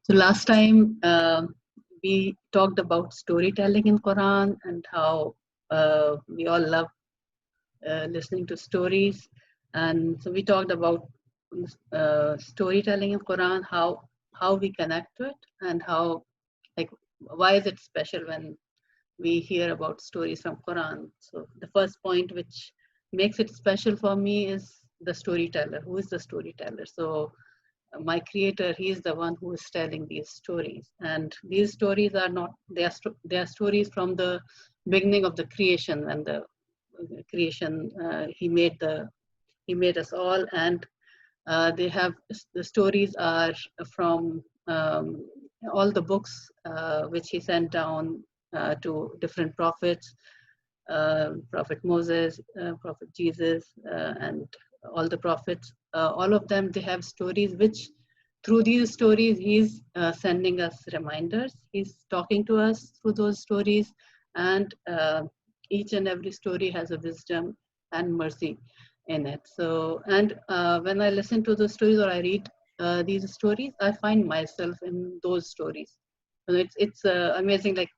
So last time we talked about storytelling in Quran and how we all love listening to stories, and so we talked about storytelling in Quran, how we connect to it, and how, like, why is it special when we hear about stories from Quran. So the first point which makes it special for me is the storyteller. Who is the storyteller? So my creator, he is the one who is telling these stories, and these stories are not, they are stories from the beginning of the creation. When the creation, he made us all, and the stories are from all the books which he sent down to different prophets, Prophet Moses, Prophet Jesus, and all the prophets. All of them, they have stories which, through these stories, he's sending us reminders. He's talking to us through those stories, and each and every story has a wisdom and mercy in it. So, and when I listen to the stories or I read these stories, I find myself in those stories. And it's amazing, like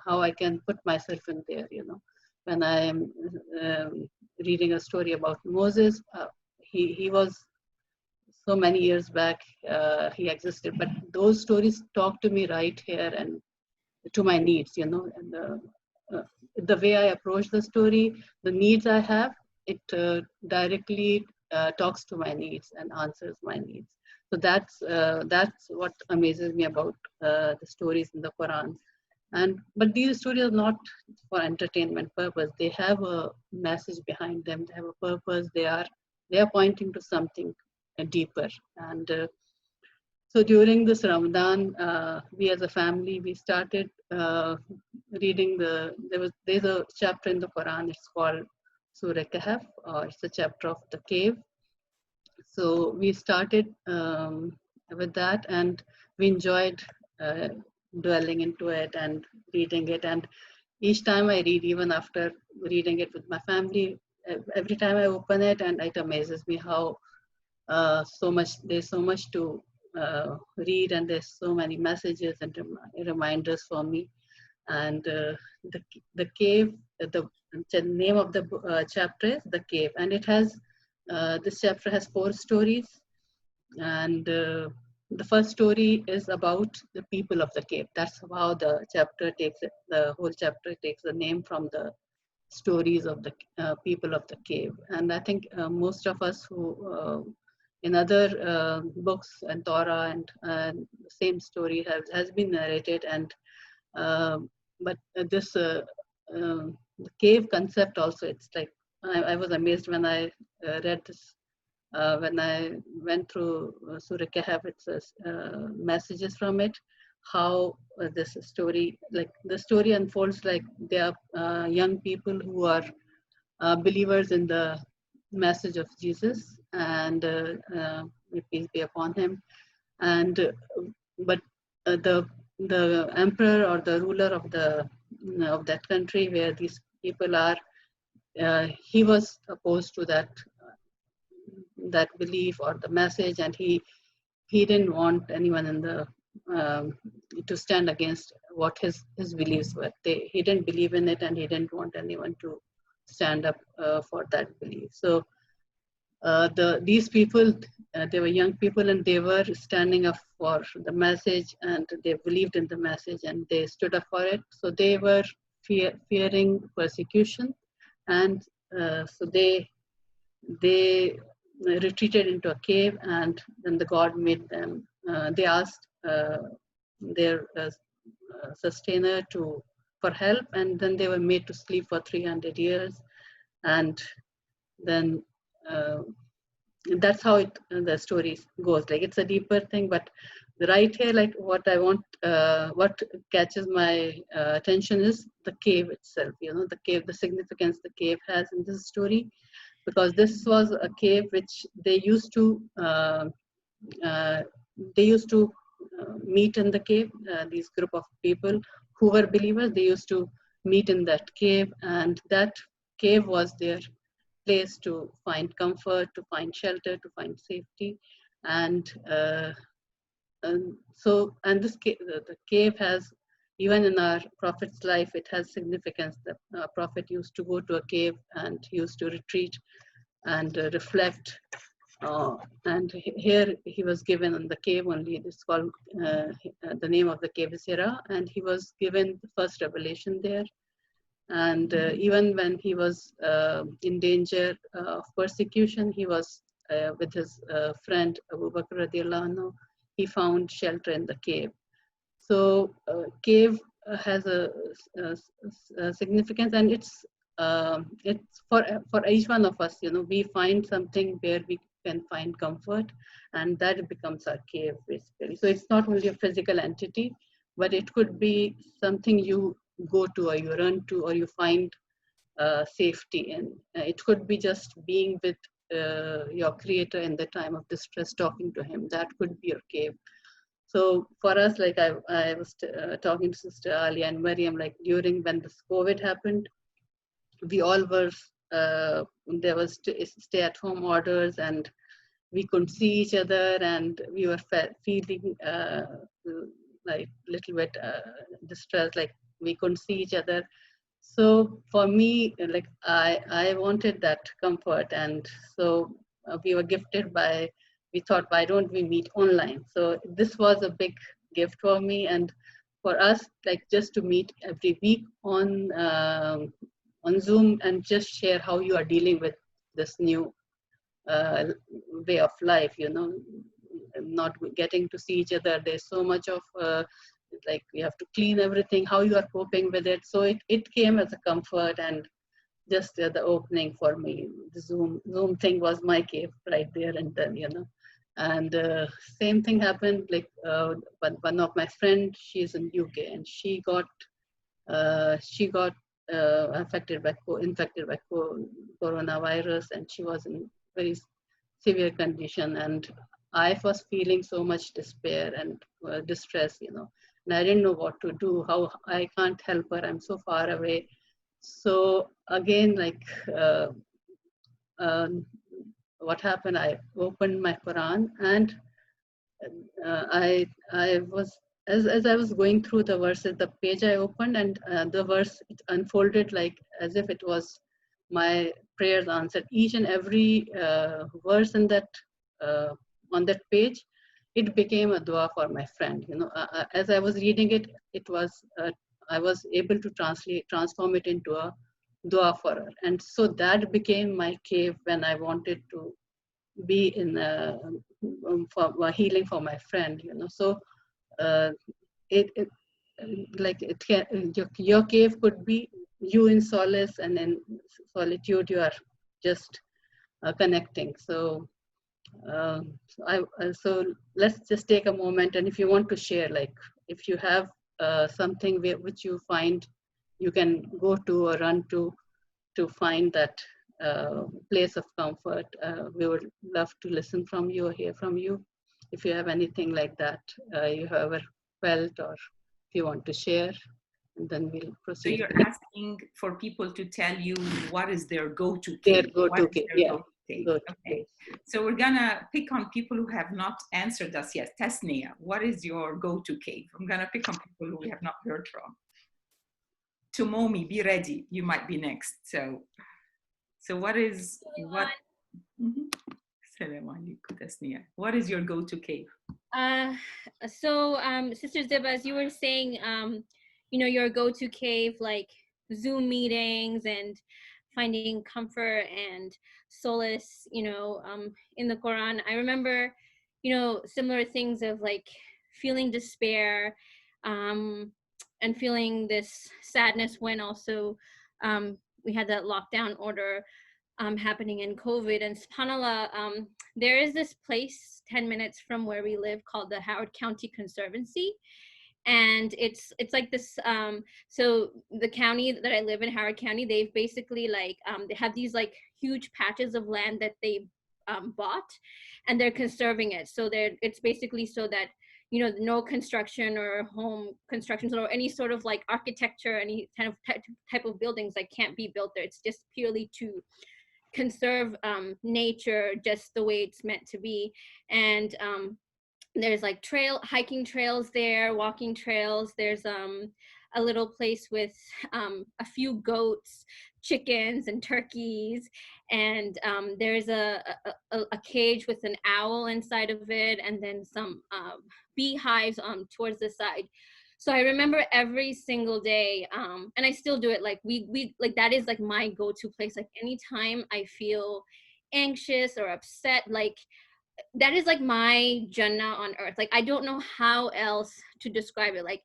how I can put myself in there. You know, when I am reading a story about Moses, he was so many years back, he existed, but those stories talk to me right here and to my needs. You know, and the way I approach the story, the needs I have, it directly talks to my needs and answers my needs. So that's what amazes me about the stories in the Quran. But these stories are not for entertainment purpose. They have a message behind them. They have a purpose. They are pointing to something deeper. And so during this Ramadan, we as a family, we started reading there's a chapter in the Quran, it's called Surah Kahf, or it's a chapter of the cave. So we started with that, and we enjoyed dwelling into it and reading it. And each time I read, even after reading it with my family, every time I open it, and it amazes me how there's so much to read, and there's so many messages and reminders for me. And the cave, the name of the chapter is The Cave, and it has this chapter has 4 stories, and the first story is about the people of the cave. That's how the whole chapter takes the name from the stories of the people of the cave. And I think most of us who in other books and Torah and the same story has been narrated, and but this the cave concept also, it's like I was amazed when I read this. When I went through Surah Kahf, it says messages from it, how this story, like the story unfolds like they are young people who are believers in the message of Jesus, and may peace be upon him. And but the emperor or the ruler of that country where these people are, he was opposed to that belief or the message, and he didn't want anyone in the to stand against what his beliefs were. He didn't believe in it, and he didn't want anyone to stand up for that belief. So these people, they were young people, and they were standing up for the message, and they believed in the message, and they stood up for it. So they were fearing persecution, and so they retreated into a cave, and then the God made them. They asked their sustainer for help, and then they were made to sleep for 300 years, and then that's how the story goes. Like, it's a deeper thing, but right here, like what I want, what catches my attention is the cave itself. The cave, the significance the cave has in this story, because this was a cave which they used to meet in the cave. These group of people who were believers, they used to meet in that cave, and that cave was their place to find comfort, to find shelter, to find safety. And this cave, the cave has, even in our prophet's life, it has significance. The prophet used to go to a cave and he used to retreat and reflect. And here he was given in the cave only. It's called, the name of the cave is Hira, and he was given the first revelation there. And even when he was in danger of persecution, he was with his friend Abu Bakr radiallahu anhu. He found shelter in the cave. So cave has a significance, and it's for each one of us. We find something where we can find comfort, and that becomes our cave, basically. So it's not only a physical entity, but it could be something you go to, or you run to, or you find safety in. It could be just being with your creator in the time of distress, talking to him. That could be your cave. So for us, like I was talking to Sister Alia and Mariam, like during when this COVID happened, we all were, there was stay-at-home orders, and we couldn't see each other, and we were feeling like little bit distressed, like we couldn't see each other. So for me, like I wanted that comfort, and so we were gifted by, we thought, why don't we meet online? So this was a big gift for me, and for us, like just to meet every week on Zoom and just share how you are dealing with this new way of life, not getting to see each other. There's so much of like we have to clean everything, how you are coping with it. So it came as a comfort, and just the opening for me. The Zoom thing was my cave right there and then, And same thing happened, like one of my friend, she's in UK, and she got infected by coronavirus, and she was in very severe condition. And I was feeling so much despair and distress, and I didn't know what to do. How I can't help her. I'm so far away. So again, like what happened? I opened my Quran, and I was as I was going through the verses, the page I opened, and the verse, it unfolded like as if it was my prayers answered. Each and every verse in that on that page, it became a dua for my friend. As I was reading it, it was I was able to transform it into a dua for her, and so that became my cave when I wanted to be in for healing for my friend. So it like it can, your cave could be you in solace, and in solitude you are just connecting. So so let's just take a moment, and if you want to share, like if you have something which you find you can go to or run to find that place of comfort, we would love to listen from you or hear from you. If you have anything like that you have ever felt, or if you want to share, and then we'll So proceed. you're asking for people to tell you what is their go-to Their cave. go-to cave, yeah. Go-to cave. Go-to Okay. cave. So we're gonna pick on people who have not answered us yet. Tasnia, what is your go-to cave? I'm gonna pick on people who we have not heard from. Tumomi, be ready. You might be next. So what is what? Assalamu alaikum, Tasnia. What is your go-to cave? Sister Ziba, as you were saying, your go-to cave, like Zoom meetings and finding comfort and solace, in the Quran. I remember, similar things of like feeling despair, and feeling this sadness when also we had that lockdown order happening in COVID. And subhanAllah, there is this place 10 minutes from where we live called the Howard County Conservancy. And it's like this, so the county that I live in, Howard County, they've basically like, they have these like huge patches of land that they bought, and they're conserving it. So it's basically so that, no construction or home constructions or any sort of like architecture, any kind of type of buildings like can't be built there. It's just purely to conserve nature just the way it's meant to be. And there's like hiking trails there, walking trails. There's a little place with a few goats, chickens, and turkeys, and there's a cage with an owl inside of it, and then some beehives towards the side. So I remember every single day, and I still do it. Like we like that is like my go-to place. Like anytime I feel anxious or upset, like that is like my Jannah on earth. Like I don't know how else to describe it. Like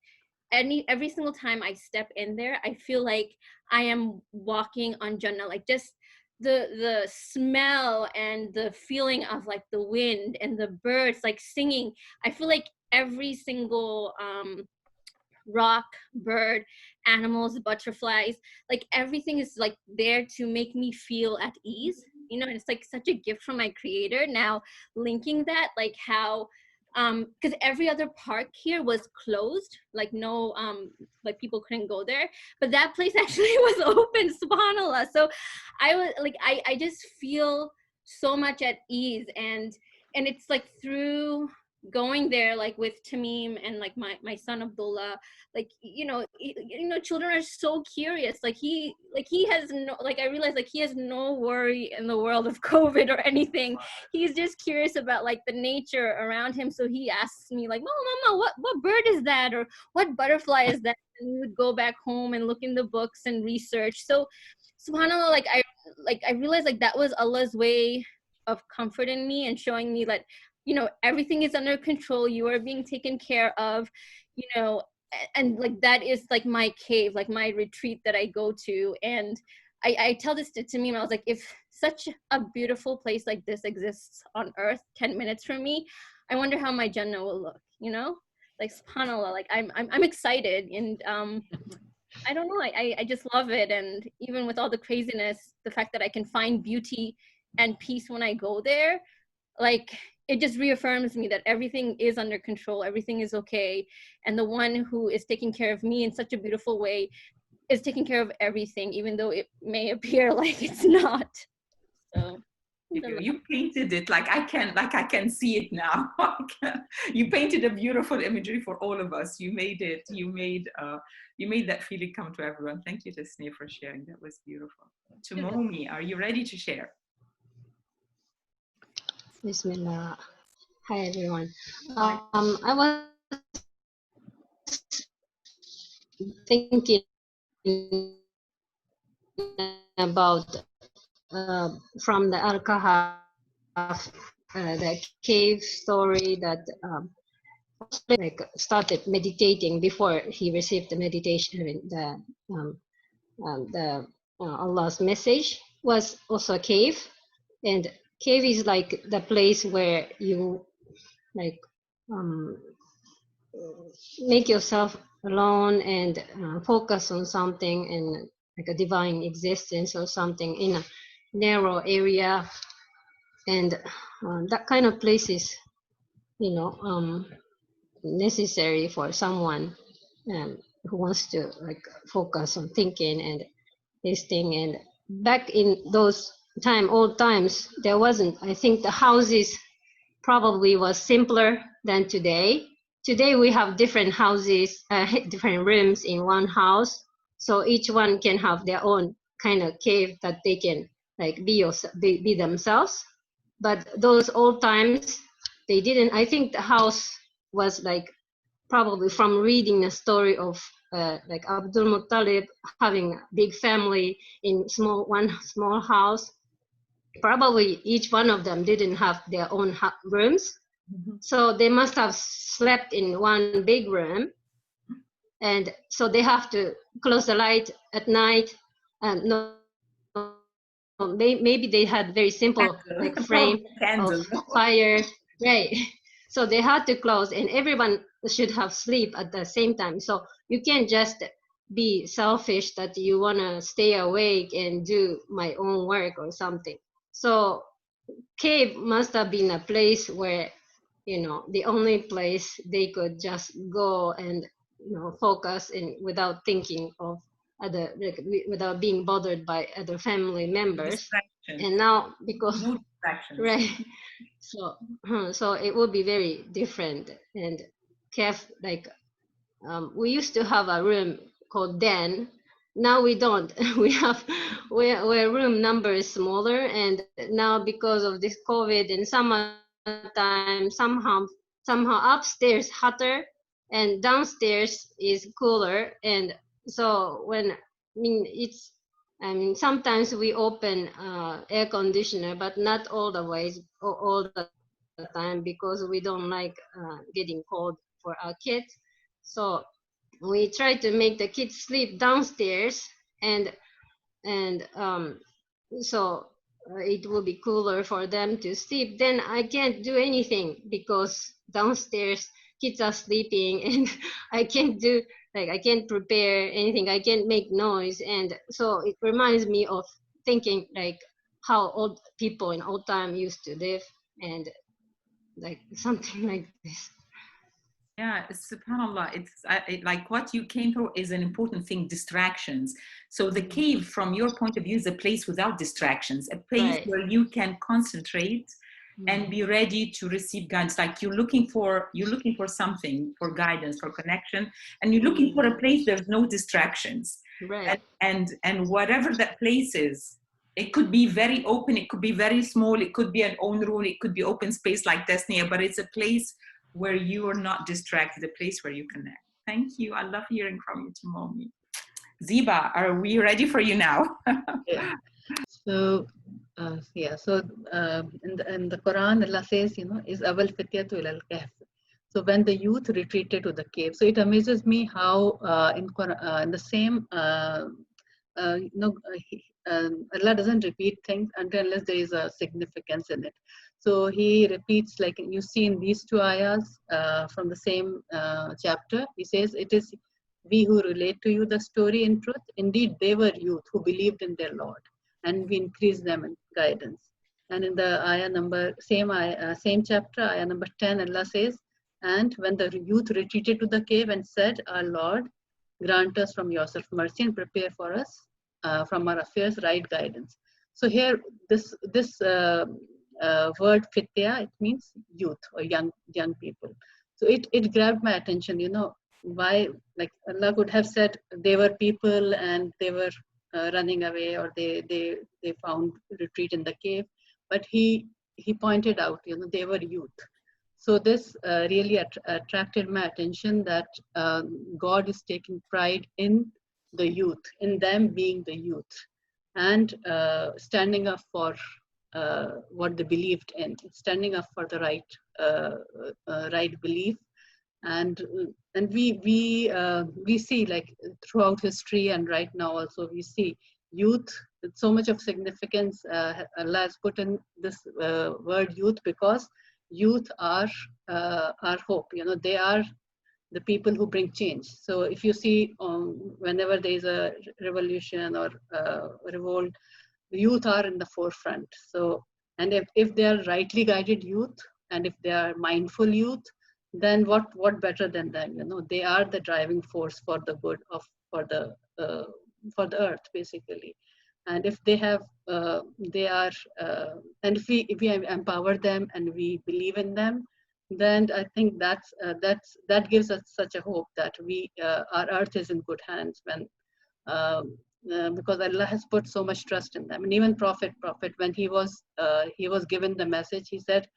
every single time I step in there, I feel like I am walking on Jannah. Like just the smell and the feeling of like the wind and the birds like singing. I feel like every single rock, bird, animals, butterflies, like everything is like there to make me feel at ease, and it's like such a gift from my creator. Now linking that, like how because every other park here was closed, like no like people couldn't go there, but that place actually was open, subhanallah. So I was like I just feel so much at ease, and it's like through going there, like with Tamim and like my son Abdullah, like children are so curious. Like he has no, like I realized like he has no worry in the world of COVID or anything. He's just curious about like the nature around him. So he asks me like, Mama, what bird is that, or what butterfly is that? And we would go back home and look in the books and research. So subhanallah, like I realized like that was Allah's way of comforting me and showing me that everything is under control, you are being taken care of, and like that is like my cave, like my retreat that I go to. And I tell this to me, and I was like, if such a beautiful place like this exists on earth 10 minutes from me, I wonder how my Jannah will look, you know? Like, subhanAllah, like I'm excited, and I don't know, I just love it. And even with all the craziness, the fact that I can find beauty and peace when I go there, like, it just reaffirms me that everything is under control, everything is okay, and the one who is taking care of me in such a beautiful way is taking care of everything, even though it may appear like it's not. So you painted it like I can see it now. You painted a beautiful imagery for all of us. You made it. You made that feeling come to everyone. Thank you, Tasneem, for sharing. That was beautiful. Tumomi, are you ready to share? Bismillah. Hi everyone. I was thinking about from the Al-Kahf, the cave story that like started meditating before he received the meditation, the Allah's message was also a cave, and cave is like the place where you like make yourself alone and focus on something and like a divine existence or something in a narrow area, and that kind of place is, you know, necessary for someone who wants to like focus on thinking and this thing. And back in those old times, there wasn't, I think the houses probably was simpler than today. Today we have different houses, different rooms in one house, so each one can have their own kind of cave that they can like be themselves. But those old times, they didn't. I think the house was like probably from reading a story of like Abdul Muttalib having a big family in one small house. Probably each one of them didn't have their own rooms, so they must have slept in one big room, and so they have to close the light at night. No, maybe they had very simple like frame of fire, right? So they had to close, and everyone should have sleep at the same time. So you can't just be selfish that you want to stay awake and do my own work or something. So cave must have been a place where, you know, the only place they could just go and, you know, focus in without thinking of other, like, without being bothered by other family members. And now because right, so it would be very different. And cave, like we used to have a room called den. Now we don't. We have where room number is smaller, and now because of this COVID and summertime, somehow upstairs hotter and downstairs is cooler. And so I mean sometimes we open air conditioner, but not all the time, because we don't like getting cold for our kids. So we try to make the kids sleep downstairs, and so it will be cooler for them to sleep. Then I can't do anything because downstairs kids are sleeping, and I can't prepare anything. I can't make noise. And so it reminds me of thinking like how old people in old time used to live, and like something like this. Yeah, subhanAllah, like what you came through is an important thing, distractions. So the cave, from your point of view, is a place without distractions, a place where you can concentrate and be ready to receive guidance. Like you're looking for something, for guidance, for connection, and you're looking for a place there's no distractions. Right. And whatever that place is, it could be very open, it could be very small, it could be an own room, it could be open space like Tasneem, but it's a place where you are not distracted, a place where you connect. Thank you. I love hearing from you, Tumomi. Ziba, are we ready for you now? Yeah. So, in the Quran, Allah says, you know, is awal fityatu ilal kahf. So when the youth retreated to the cave, so it amazes me how in the same Allah doesn't repeat things unless there is a significance in it. So he repeats, like you see in these two ayahs from the same chapter. He says, "It is we who relate to you the story in truth. Indeed, they were youth who believed in their Lord, and we increased them in guidance." And in the ayah number, same chapter, ayah number 10, Allah says, "And when the youth retreated to the cave and said, 'Our Lord, grant us from yourself mercy and prepare for us from our affairs right guidance.'" So here, this word fitya, it means youth or young people. So it grabbed my attention. Why? Like Allah could have said they were people and they were running away, or they found retreat in the cave, but he pointed out, they were youth. So this really attracted my attention, that God is taking pride in the youth, in them being the youth, and standing up for what they believed in, standing up for the right belief. And we see, like throughout history and right now also, we see youth. So much of significance Allah has put in this word youth, because youth are hope. They are the people who bring change. So if you see, whenever there is a revolution or revolt, the youth are in the forefront. So, and if they are rightly guided youth, and if they are mindful youth, then what better than them? They are the driving force for the good for the earth, basically. And if they have, and if we empower them and we believe in them, then I think that gives us such a hope that our earth is in good hands, when because Allah has put so much trust in them. And even Prophet, when he was given the message, he said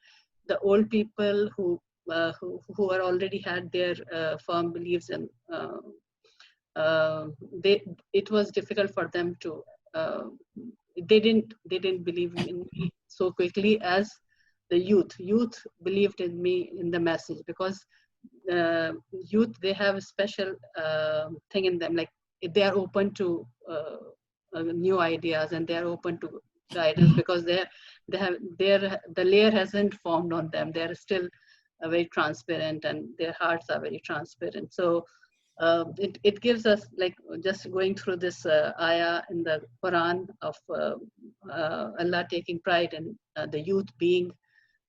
the old people who are already had their firm beliefs, and it was difficult for them to they didn't believe in me so quickly as the youth believed in me, in the message, because youth, they have a special thing in them, like they are open to new ideas, and they are open to guidance, because the layer hasn't formed on them. They're still very transparent, and their hearts are very transparent. So it gives us, like, just going through this ayah in the Quran of Allah taking pride in the youth being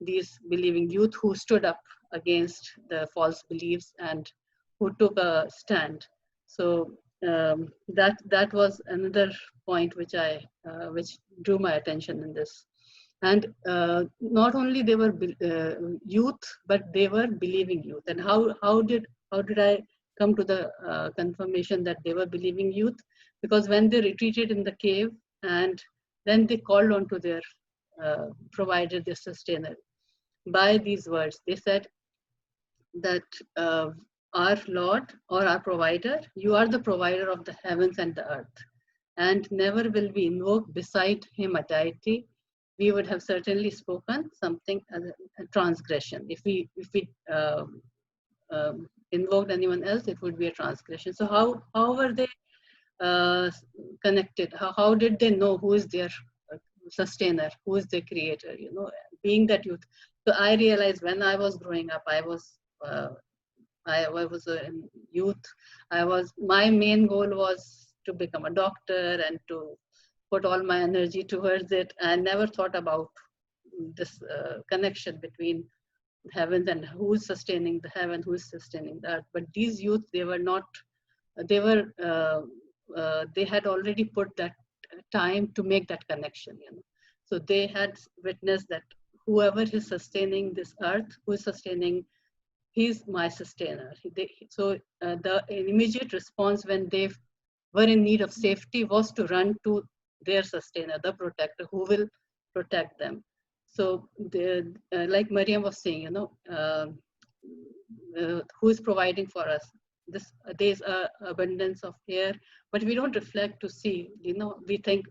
these believing youth who stood up against the false beliefs and who took a stand. So that was another point which drew my attention in this. And not only they were youth, but they were believing youth. And how did I come to the confirmation that they were believing youth? Because when they retreated in the cave, and then they called on to their provider, their sustainer, by these words. They said that our Lord, or our provider, you are the provider of the heavens and the earth, and never will we invoke beside him a deity. We would have certainly spoken something as a transgression. If we invoked anyone else, it would be a transgression. So how were they connected? How did they know who is their sustainer, who is their creator? Being that youth. So I realized when I was growing up, I was in youth. My main goal was to become a doctor and to put all my energy towards it. I never thought about this connection between heaven and who is sustaining the heaven, who is sustaining the earth. But these youth, they had already put that time to make that connection. So they had witnessed that whoever is sustaining this earth, who is sustaining, he's my sustainer. So the immediate response when they were in need of safety was to run to their sustainer, the protector, who will protect them. So like Mariam was saying, who is providing for us? There's abundance of air, but we don't reflect to see. We think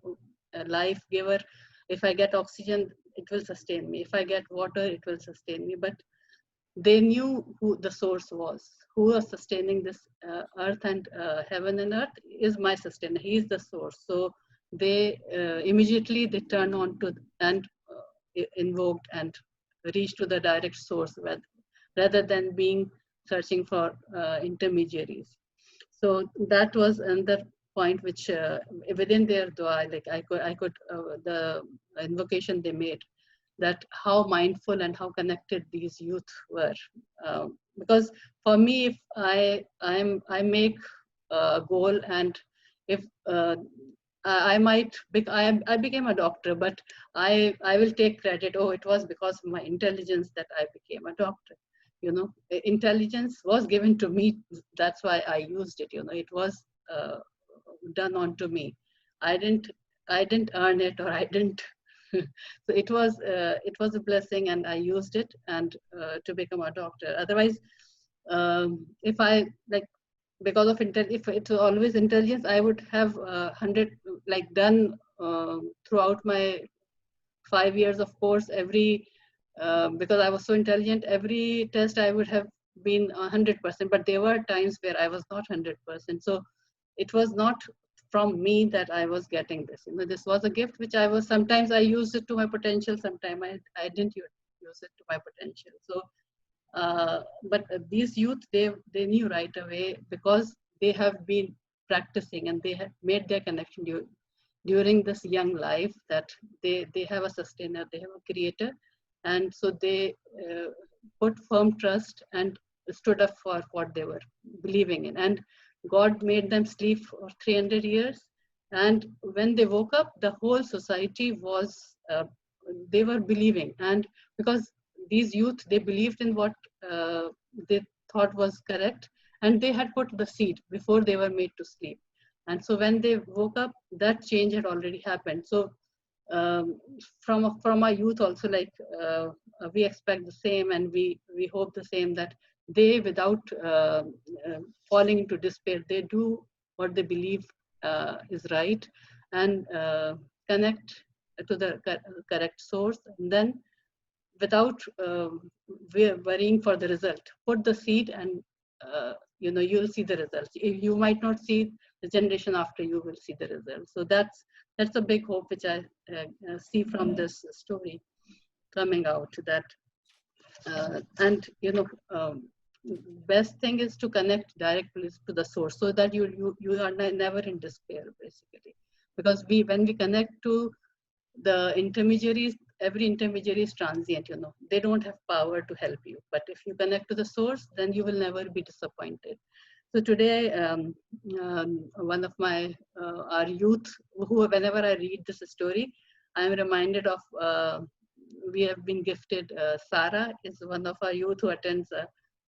life giver. If I get oxygen, it will sustain me. If I get water, it will sustain me. But they knew who the source was, who was sustaining this earth and heaven and earth is my sustainer. He is the source. So they immediately they turn on to and invoked and reach to the direct source rather than being searching for intermediaries. So that was another point which within their dua, like I could the invocation they made, that how mindful and how connected these youth were. Because for me, if I make a goal, and if I might I became a doctor, but I will take credit. Oh, it was because of my intelligence that I became a doctor. You know, intelligence was given to me. That's why I used it. You know, it was done onto me. I didn't earn it, or I didn't. So it was a blessing, and I used it and to become a doctor. Otherwise, if I like, because of if it was always intelligence, I would have 100 like done throughout my 5 years of course. Every because I was so intelligent, every test I would have been 100%. But there were times where I was not 100%. So it was not from me that I was getting this. You know, this was a gift which I was, sometimes I used it to my potential, sometimes I didn't use it to my potential. So but these youth, they knew right away, because they have been practicing and they have made their connection during this young life, that they have a sustainer, they have a creator. And so they put firm trust and stood up for what they were believing in. And God made them sleep for 300 years. And when they woke up, the whole society was, they were believing. And because these youth, they believed in what they thought was correct, and they had put the seed before they were made to sleep. And so when they woke up, that change had already happened. So from our youth also, like we expect the same, and we hope the same, that they, without falling into despair, they do what they believe is right, and connect to the correct source, and then without worrying for the result, put the seed, and you know, you'll see the results. You might not see the generation after you will see the results. So that's a big hope which I see from this story coming out, that and you know, best thing is to connect directly to the source, so that you are never in despair, basically. Because when we connect to the intermediaries, every intermediary is transient, you know, they don't have power to help you. But if you connect to the source, then you will never be disappointed. So today, one of my our youth, who, whenever I read this story, I am reminded of we have been gifted. Sarah is one of our youth who attends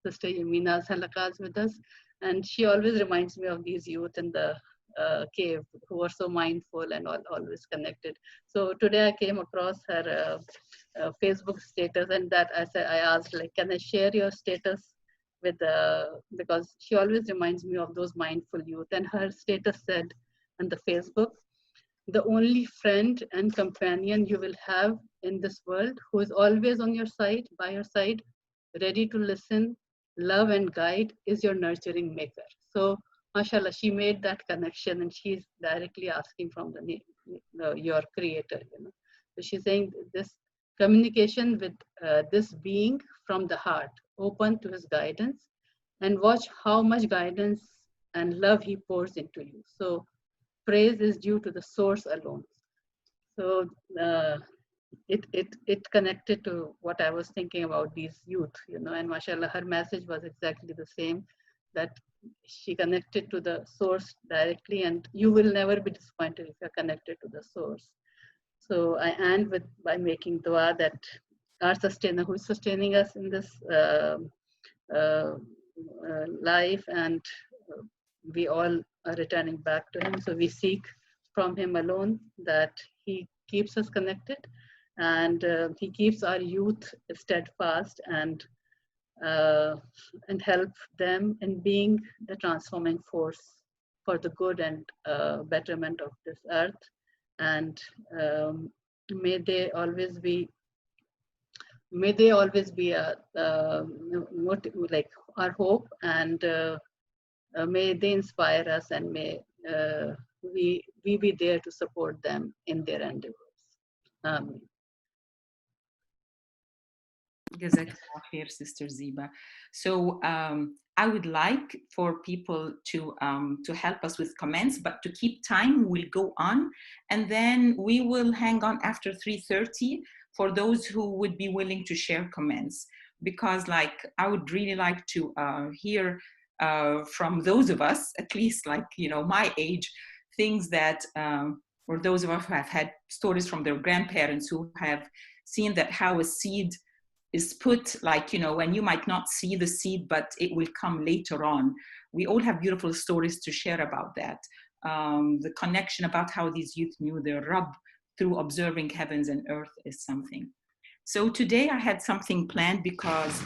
Sister Yamina's halakas with us, and she always reminds me of these youth in the cave who are so mindful and always connected. So today I came across her Facebook status, and that I asked, like, can I share your status with because she always reminds me of those mindful youth. And her status said on the Facebook, the only friend and companion you will have in this world, who is always on your side, by your side, ready to listen, love and guide, is your nurturing maker. So mashallah, she made that connection, and she's directly asking from your creator, you know. So she's saying this communication with this being from the heart, open to his guidance, and watch how much guidance and love he pours into you. So praise is due to the source alone. So it connected to what I was thinking about these youth, you know. And mashallah, her message was exactly the same, that she connected to the source directly, and you will never be disappointed if you're connected to the source. So I end by making dua that our sustainer, who is sustaining us in this life, and we all are returning back to him. So we seek from him alone that he keeps us connected, and he keeps our youth steadfast, and help them in being the transforming force for the good and betterment of this earth. And may they always be like our hope, and may they inspire us, and may we be there to support them in their endeavors. Jazakallah khair, Sister Ziba. So I would like for people to help us with comments, but to keep time, we'll go on, and then we will hang on after 3:30 for those who would be willing to share comments, because like I would really like to hear from those of us, at least like, you know, my age, things that, or those of us who have had stories from their grandparents who have seen that how a seed is put, like, you know, and you might not see the seed, but it will come later on. We all have beautiful stories to share about that. The connection about how these youth knew their Rabb through observing heavens and earth is something. So today I had something planned because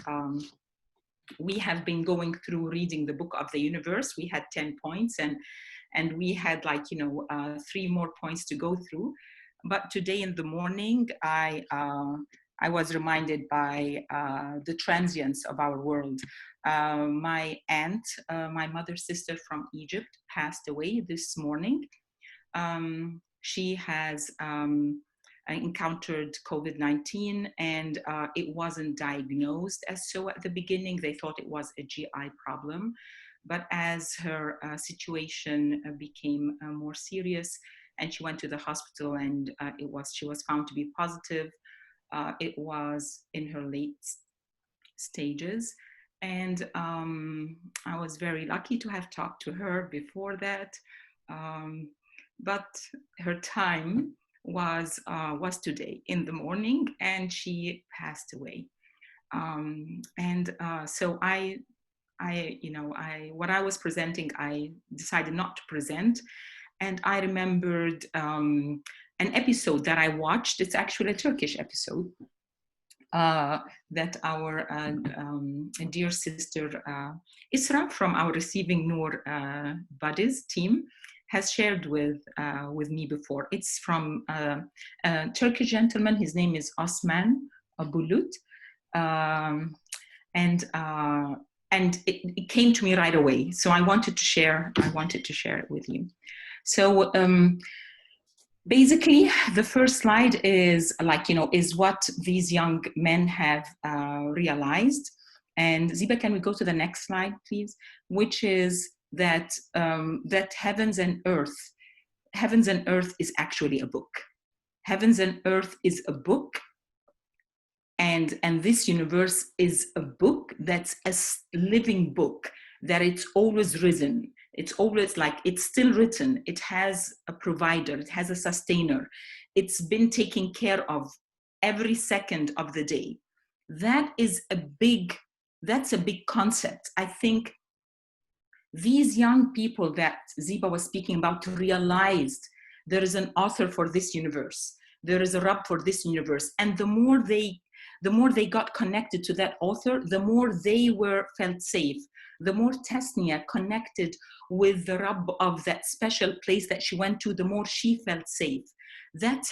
we have been going through reading the book of the universe. We had 10 points and we had like, you know, 3 more points to go through. But today in the morning, I was reminded by the transience of our world. My aunt, my mother's sister from Egypt, passed away this morning. She has encountered COVID-19, and it wasn't diagnosed as so at the beginning. They thought it was a GI problem. But as her situation became more serious, and she went to the hospital, and she was found to be positive. It was in her late stages, and I was very lucky to have talked to her before that, but her time was today in the morning, and she passed away. So what I was presenting, I decided not to present, and I remembered an episode that I watched. It's actually a Turkish episode that our dear sister Isra from our Receiving Noor Buddies team has shared with me before. It's from a Turkish gentleman. His name is Osman Bulut, and it came to me right away. So I wanted to share it with you. So basically, the first slide is like, you know, is what these young men have realized. And Ziba, can we go to the next slide, please? Which is that that heavens and earth is actually a book. Heavens and earth is a book, and this universe is a book that's a living book, that it's always written. It's always like, it's still written. It has a provider, it has a sustainer. It's been taken care of every second of the day. That's a big concept. I think these young people that Ziba was speaking about realized there is an author for this universe. There is a Rabb for this universe. And the more they got connected to that author, the more they felt safe. The more Tasnia connected with the Rabb of that special place that she went to, the more she felt safe. That's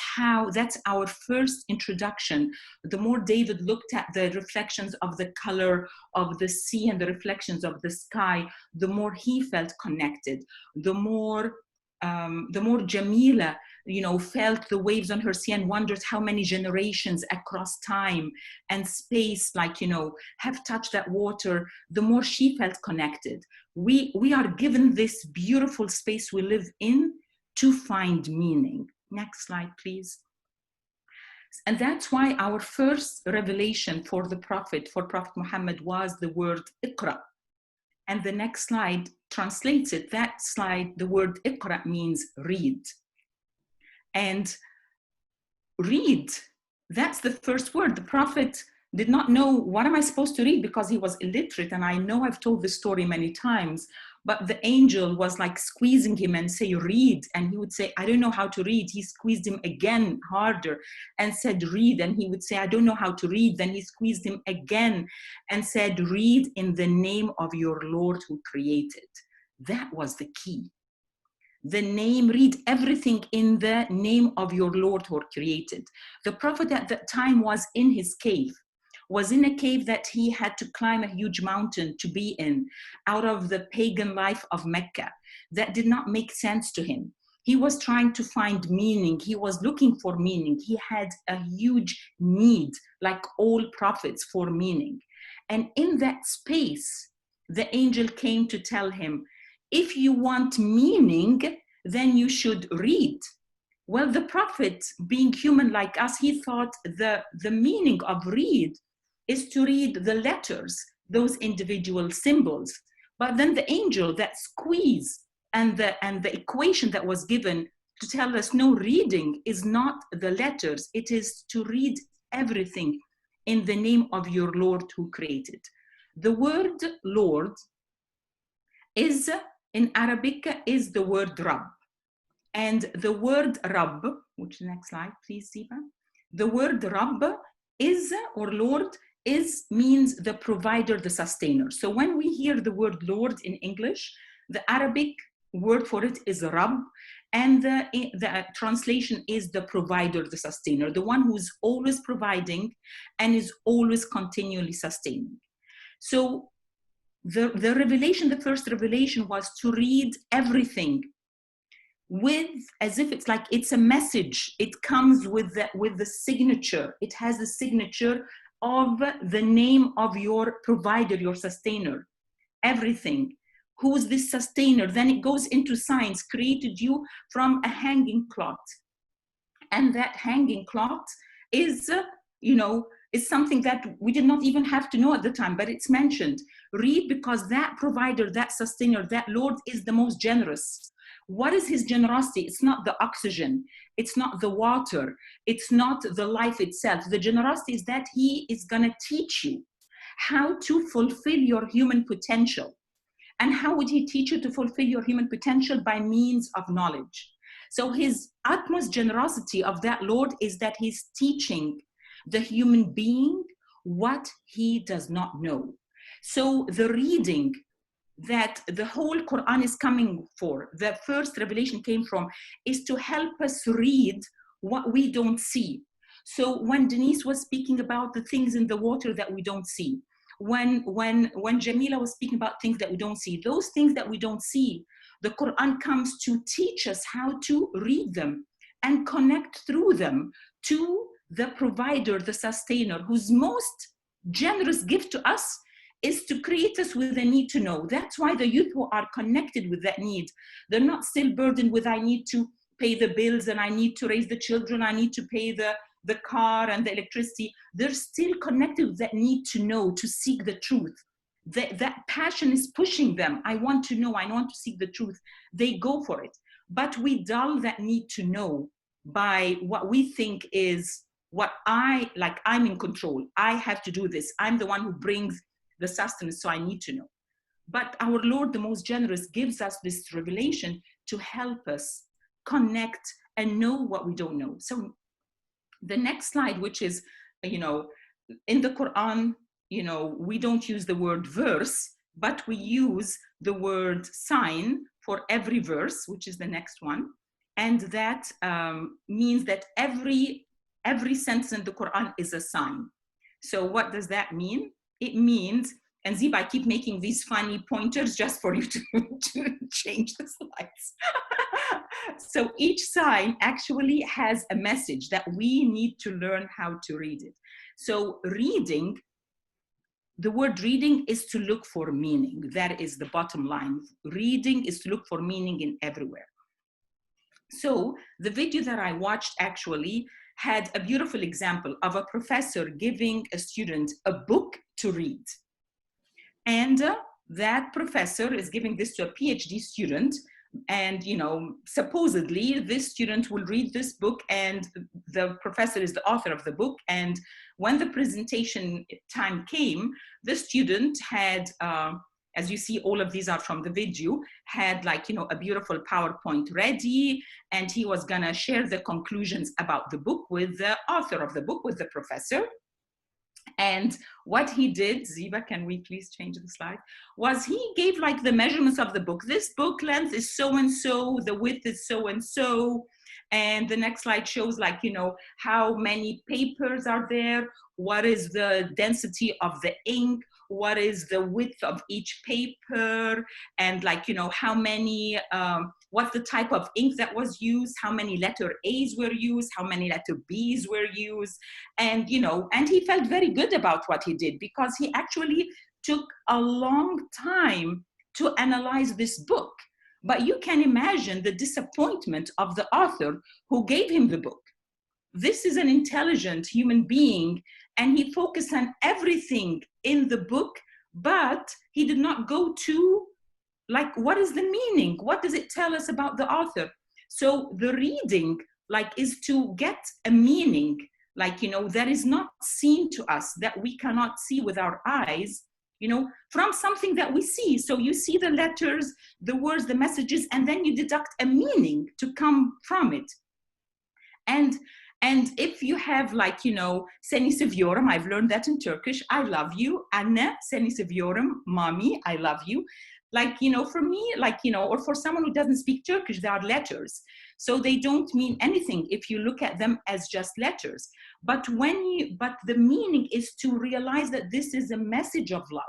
our first introduction. The more David looked at the reflections of the color of the sea and the reflections of the sky, the more he felt connected. The more Jamila, you know, felt the waves on her sea and wondered how many generations across time and space, like, you know, have touched that water, the more she felt connected. We are given this beautiful space we live in to find meaning. Next slide, please. And that's why our first revelation for Prophet Muhammad was the word Iqra. And the next slide translates it. That slide, the word Iqra means read. And read, that's the first word. The Prophet did not know, what am I supposed to read? Because he was illiterate. And I know I've told this story many times, but the angel was like squeezing him and say, read. And he would say, I don't know how to read. He squeezed him again harder and said, read. And he would say, I don't know how to read. Then he squeezed him again and said, read in the name of your Lord who created. That was the key. The name, read everything in the name of your Lord who created. The Prophet at that time was in his cave, was in a cave that he had to climb a huge mountain to be in, out of the pagan life of Mecca. That did not make sense to him. He was trying to find meaning. He was looking for meaning. He had a huge need, like all prophets, for meaning. And in that space, the angel came to tell him, if you want meaning, then you should read. Well, the prophet, being human like us, he thought the meaning of read is to read the letters, those individual symbols. But then the angel, that squeeze and the equation that was given to tell us, no, reading is not the letters, it is to read everything in the name of your Lord who created. The word Lord is, in Arabic, is the word Rabb. And the word Rabb, which is the next slide, please, Ziba. The word Rabb is, or Lord, means the provider, the sustainer. So when we hear the word Lord in English, the Arabic word for it is Rabb, and the translation is the provider, the sustainer, the one who's always providing and is always continually sustaining. So the revelation, the first revelation, was to read everything with, as if it's like it's a message. It comes with the signature. It has the signature of the name of your provider, your sustainer. Everything. Who is this sustainer? Then it goes into science. Created you from a hanging cloth, and that hanging cloth is, is something that we did not even have to know at the time, but it's mentioned. Read, because that provider, that sustainer, that Lord is the most generous. What is his generosity? It's not the oxygen, it's not the water, it's not the life itself. The generosity is that he is going to teach you how to fulfill your human potential. And how would he teach you to fulfill your human potential? By means of knowledge. So his utmost generosity of that Lord is that he's teaching the human being what he does not know. So the reading that the whole Quran is coming for, the first revelation came from, is to help us read what we don't see. So when Denise was speaking about the things in the water that we don't see, when Jamila was speaking about things that we don't see, those things that we don't see, the Quran comes to teach us how to read them and connect through them to the provider, the sustainer, whose most generous gift to us is to create us with a need to know. That's why the youth who are connected with that need, they're not still burdened with, I need to pay the bills and I need to raise the children, I need to pay the car and the electricity. They're still connected with that need to know, to seek the truth. That passion is pushing them. I want to know, I want to seek the truth. They go for it. But we dull that need to know by what we think is what I'm in control. I have to do this. I'm the one who brings the sustenance, so I need to know. But our Lord, the most generous, gives us this revelation to help us connect and know what we don't know. So the next slide, which is, in the Quran, we don't use the word verse, but we use the word sign for every verse, which is the next one. And that means that every sentence in the Quran is a sign. So what does that mean? It means, and Ziba, I keep making these funny pointers just for you to change the slides. So each sign actually has a message that we need to learn how to read it. So reading, the word reading is to look for meaning. That is the bottom line. Reading is to look for meaning in everywhere. So the video that I watched actually had a beautiful example of a professor giving a student a book to read. And that professor is giving this to a PhD student. And, supposedly this student will read this book and the professor is the author of the book. And when the presentation time came, the student had, as you see, all of these are from the video, had a beautiful PowerPoint ready, and he was gonna share the conclusions about the book with the author of the book, with the professor. And what he did, Ziva, can we please change the slide, was he gave the measurements of the book. This book length is so-and-so, the width is so-and-so, and the next slide shows how many papers are there, what is the density of the ink, what is the width of each paper, and like, you know, how many, what's the type of ink that was used, how many letter A's were used, how many letter B's were used. And, you know, and he felt very good about what he did, because he actually took a long time to analyze this book. But you can imagine the disappointment of the author who gave him the book. This is an intelligent human being, and he focused on everything in the book, but he did not go to, like, what is the meaning? What does it tell us about the author? So the reading, like, is to get a meaning, like, you know, that is not seen to us, that we cannot see with our eyes, you know, from something that we see. So you see the letters, the words, the messages, and then you deduct a meaning to come from it. And if you have, like, you know, seni seviyorum, I've learned that in Turkish, I love you, anne seni seviyorum, mommy, I love you. Like, you know, for me, like, you know, or for someone who doesn't speak Turkish, they are letters. So they don't mean anything if you look at them as just letters. But the meaning is to realize that this is a message of love,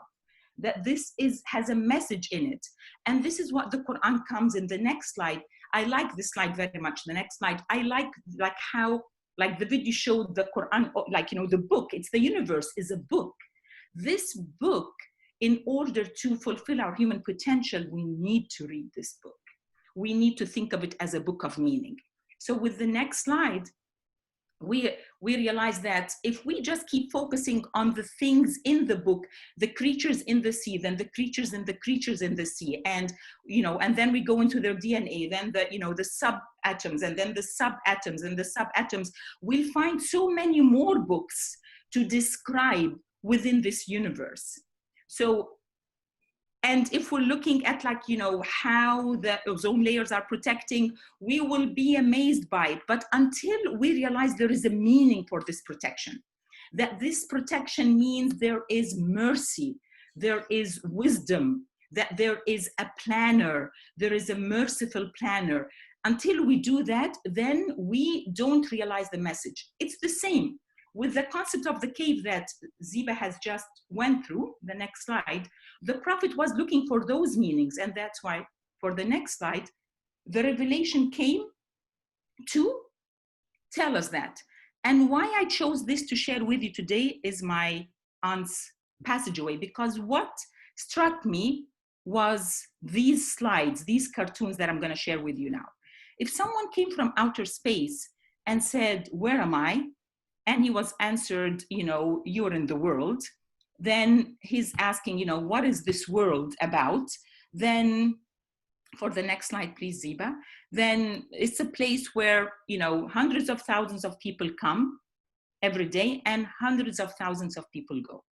that this has a message in it. And this is what the Quran comes in the next slide. I like this slide very much. The next slide, I like how, like, the video showed the Quran, like, you know, the book, it's the universe is a book. This book, in order to fulfill our human potential, we need to read this book. We need to think of it as a book of meaning. So with the next slide, we realize that if we just keep focusing on the things in the book, the creatures in the sea, then the creatures in the sea, and, you know, and then we go into their DNA, then the, you know, the subatoms, and then the subatoms, and the subatoms, we'll find so many more books to describe within this universe. So, and if we're looking at, like, you know, how the ozone layers are protecting, we will be amazed by it. But until we realize there is a meaning for this protection, that this protection means there is mercy, there is wisdom, that there is a planner, there is a merciful planner. Until we do that, then we don't realize the message. It's the same with the concept of the cave that Ziba has just went through. The next slide, the prophet was looking for those meanings, and that's why, for the next slide, the revelation came to tell us that. And why I chose this to share with you today is my aunt's passageway, because what struck me was these slides, these cartoons that I'm going to share with you now. If someone came from outer space and said, "Where am I?" and he was answered, you know, "You're in the world," then he's asking, you know, what is this world about? Then, for the next slide, please, Ziba. Then it's a place where, you know, hundreds of thousands of people come every day and hundreds of thousands of people go.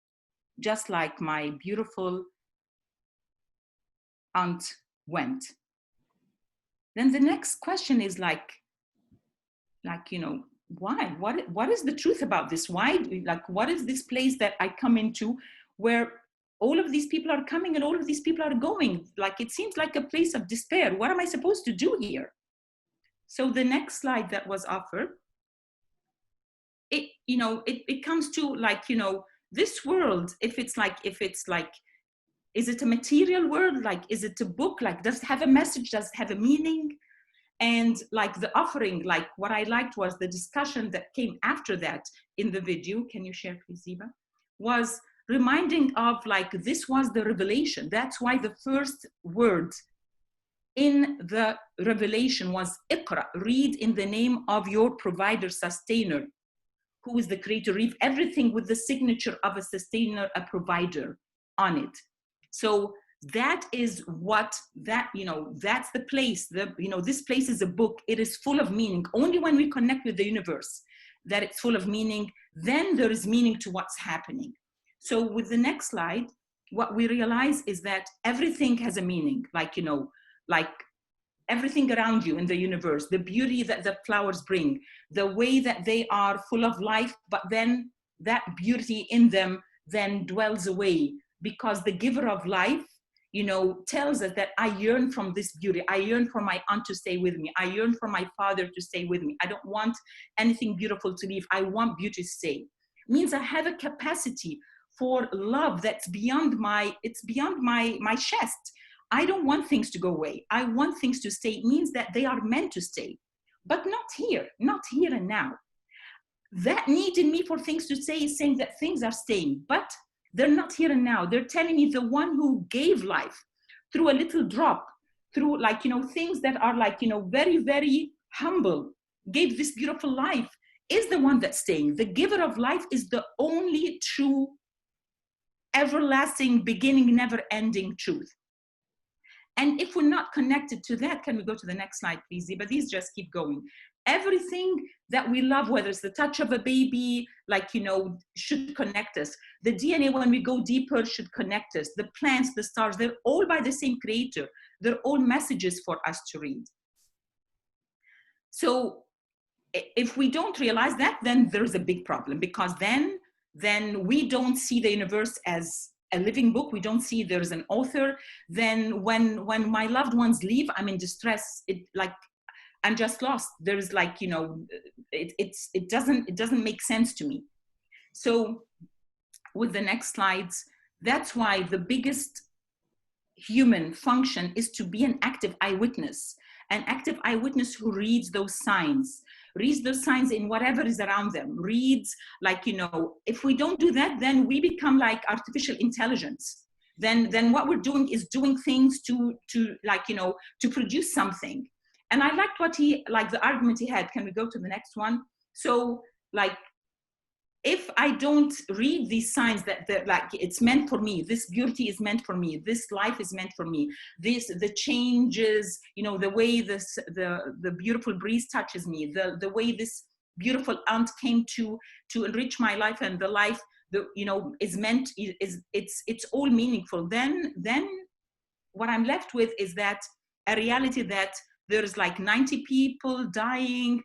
Just like my beautiful aunt went. Then the next question is like, you know, why? What is the truth about this? Why, like, what is this place that I come into where all of these people are coming and all of these people are going? Like, it seems like a place of despair. What am I supposed to do here? So the next slide that was offered, it, you know, it comes to, like, you know, this world, if it's like, is it a material world? Like, is it a book? Like, does it have a message? Does it have a meaning? And like the offering, like what I liked was the discussion that came after that in the video. Can you share, please, Ziba? Was reminding of, like, this was the revelation. That's why the first word in the revelation was Iqra, read in the name of your provider, sustainer, who is the creator. Read everything with the signature of a sustainer, a provider on it. So that is what, that, you know, that's the place, you know, this place is a book. It is full of meaning. Only when we connect with the universe that it's full of meaning, then there is meaning to what's happening. So with the next slide, what we realize is that everything has a meaning, like, you know, like everything around you in the universe, the beauty that the flowers bring, the way that they are full of life, but then that beauty in them then dwells away, because the giver of life, you know, tells us that I yearn from this beauty. I yearn for my aunt to stay with me. I yearn for my father to stay with me. I don't want anything beautiful to leave. I want beauty to stay. It means I have a capacity for love that's beyond my chest. I don't want things to go away. I want things to stay. It means that they are meant to stay, but not here and now. That need in me for things to stay is saying that things are staying, but they're not here and now. They're telling me the one who gave life through a little drop, through things that are very, very humble, gave this beautiful life, is the one that's staying. The giver of life is the only true, everlasting, beginning, never-ending truth. And if we're not connected to that, can we go to the next slide, please? But these just keep going. Everything that we love, whether it's the touch of a baby, should connect us. The DNA, when we go deeper, should connect us. The plants, the stars, they're all by the same creator. They're all messages for us to read. So if we don't realize that, then there's a big problem, because then we don't see the universe as a living book. We don't see there's an author. Then when my loved ones leave, I'm in distress. I'm just lost. There's it doesn't make sense to me. So with the next slides, that's why the biggest human function is to be an active eyewitness who reads those signs in whatever is around them, reads, if we don't do that, then we become like artificial intelligence. Then what we're doing is doing things to produce something. And I liked the argument he had. Can we go to the next one? So if I don't read these signs that it's meant for me, this beauty is meant for me, this life is meant for me, the changes, the way the beautiful breeze touches me, the way this beautiful aunt came to enrich my life, and the life is meant, it's all meaningful. Then what I'm left with is that a reality that there's 90 people dying,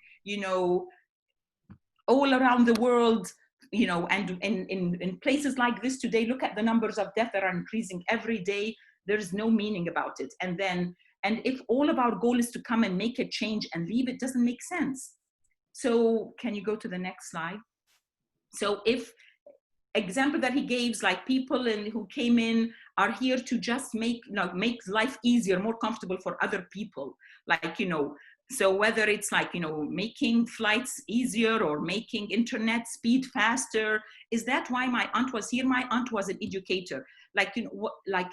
all around the world, and in places like this today. Look at the numbers of death that are increasing every day. There's no meaning about it. And if all of our goal is to come and make a change and leave, it doesn't make sense. So can you go to the next slide? So if example that he gave, people who came in are here to just make life easier, more comfortable for other people. So whether it's making flights easier or making internet speed faster, is that why my aunt was here? My aunt was an educator.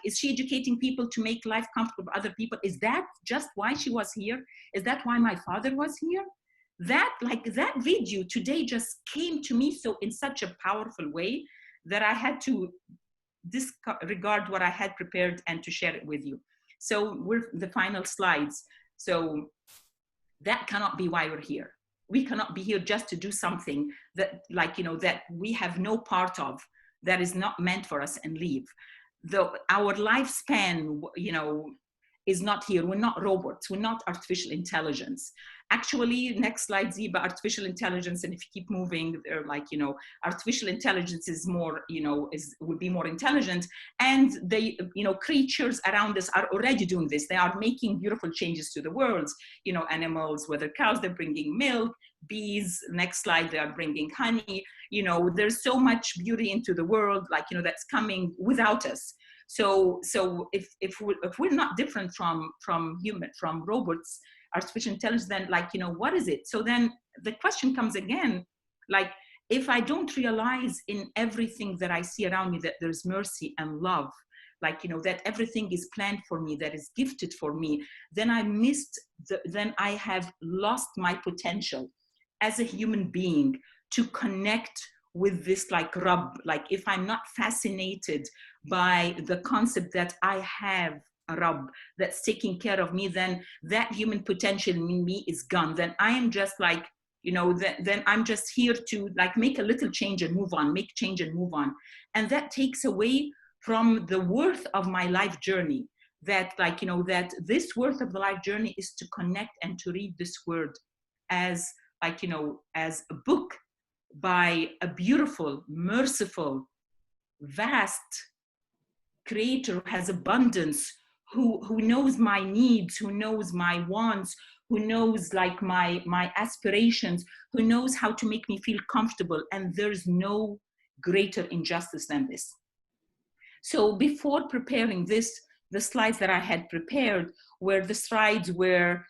Is she educating people to make life comfortable for other people? Is that just why she was here? Is that why my father was here? That video today just came to me in such a powerful way that I had to disregard what I had prepared and to share it with you. So we're the final slides. So that cannot be why we're here. We cannot be here just to do something that that we have no part of, that is not meant for us, and leave. Our lifespan, is not here. We're not robots. We're not artificial intelligence. Actually, next slide, Ziba, artificial intelligence, and if you keep moving, they're artificial intelligence is more, would be more intelligent, and they, creatures around us are already doing this. They are making beautiful changes to the world. Animals, whether cows, they're bringing milk, bees, next slide, they are bringing honey. There's so much beauty into the world, that's coming without us. So if we're not different from robots, artificial intelligence, then what is it? So then the question comes again, if I don't realize in everything that I see around me that there's mercy and love, that everything is planned for me, that is gifted for me, then then I have lost my potential as a human being to connect with this Rabb. If I'm not fascinated by the concept that I have a Rabb that's taking care of me, then that human potential in me is gone. Then I am just then I'm just here to make a little change and move on, make change and move on. And that takes away from the worth of my life journey. That that this worth of the life journey is to connect and to read this word as as a book by a beautiful, merciful, vast creator who has abundance, who knows my needs, who knows my wants, who knows my aspirations, who knows how to make me feel comfortable. And there's no greater injustice than this. So before preparing this, the slides that I had prepared were the slides where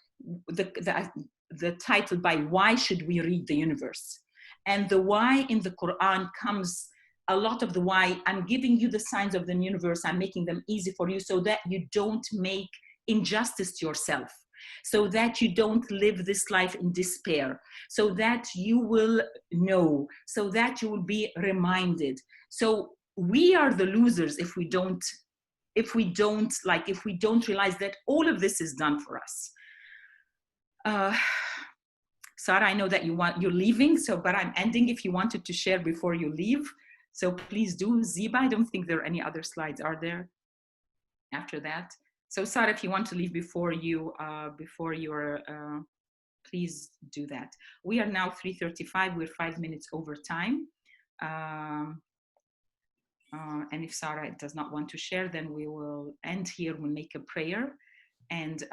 the title by why should we read the universe? And the why in the Quran comes, a lot of the why, I'm giving you the signs of the universe, I'm making them easy for you so that you don't make injustice to yourself, so that you don't live this life in despair, so that you will know, so that you will be reminded. So we are the losers if we don't realize that all of this is done for us. Sarah, I know that you're leaving, but I'm ending if you wanted to share before you leave. So please do. Ziba, I don't think there are any other slides, are there, after that? So Sarah, if you want to leave before you're, please do that. We are now 3:35, we're 5 minutes over time. And if Sarah does not want to share, then we will end here, we'll make a prayer. And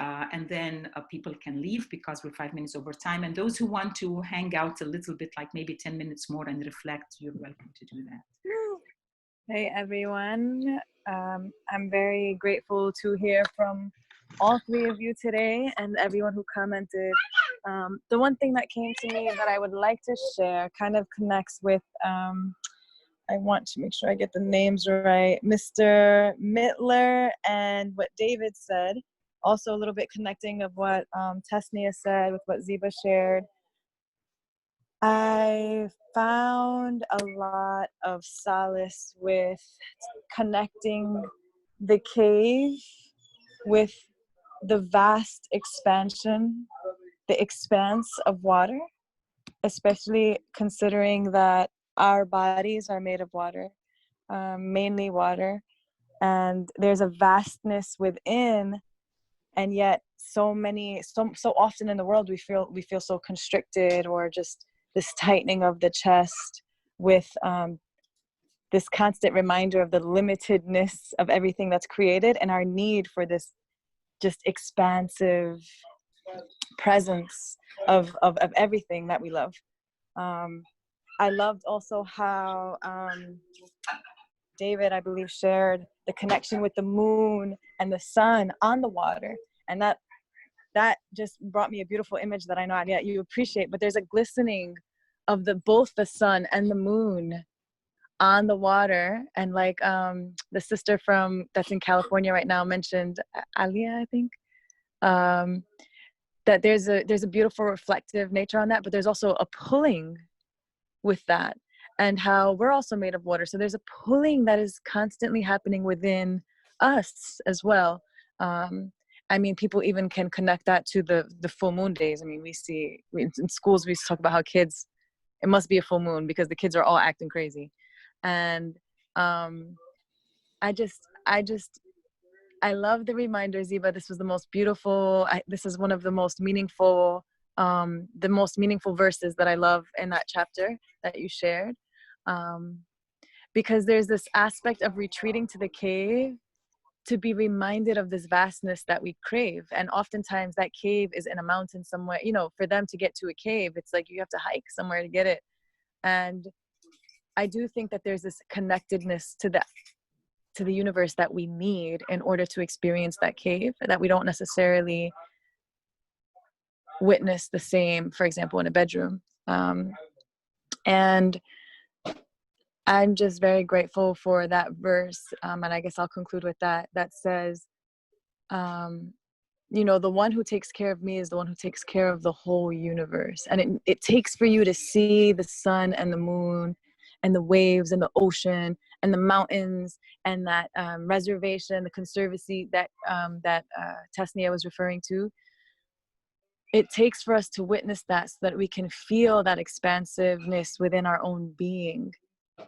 then people can leave because we're 5 minutes over time. And those who want to hang out a little bit, like maybe 10 minutes more and reflect, you're welcome to do that. Hey everyone, I'm very grateful to hear from all three of you today and everyone who commented. The one thing that came to me that I would like to share kind of connects with, I want to make sure I get the names right, Mr. Mittler and what David said. Also a little bit connecting of what Tesnia said with what Ziba shared. I found a lot of solace with connecting the cave with the vast expansion, the expanse of water, especially considering that our bodies are made of water, mainly water, and there's a vastness within, and yet so often in the world we feel so constricted, or just this tightening of the chest with this constant reminder of the limitedness of everything that's created and our need for this just expansive presence of everything that we love. I loved also how David, I believe, shared the connection with the moon and the sun on the water. And that just brought me a beautiful image that I know yet you appreciate, but there's a glistening of both the sun and the moon on the water. And like the sister that's in California right now mentioned, Alia, I think, that there's a beautiful reflective nature on that, but there's also a pulling with that, and how we're also made of water. So there's a pulling that is constantly happening within us as well. I mean, people even can connect that to the full moon days. I mean, in schools, we used to talk about how kids, it must be a full moon because the kids are all acting crazy. And I love the reminder, Ziba. This was the most beautiful, this is one of the most meaningful verses that I love in that chapter that you shared. Because there's this aspect of retreating to the cave to be reminded of this vastness that we crave. And oftentimes that cave is in a mountain somewhere. You know, for them to get to a cave, it's like you have to hike somewhere to get it. And I do think that there's this connectedness to the universe that we need in order to experience that cave, that we don't necessarily witness the same, for example, in a bedroom. And I'm just very grateful for that verse. And I guess I'll conclude with that says, you know, the one who takes care of me is the one who takes care of the whole universe. And it takes for you to see the sun and the moon and the waves and the ocean and the mountains and that reservation, the conservancy that Tesnia was referring to. It takes for us to witness that so that we can feel that expansiveness within our own being,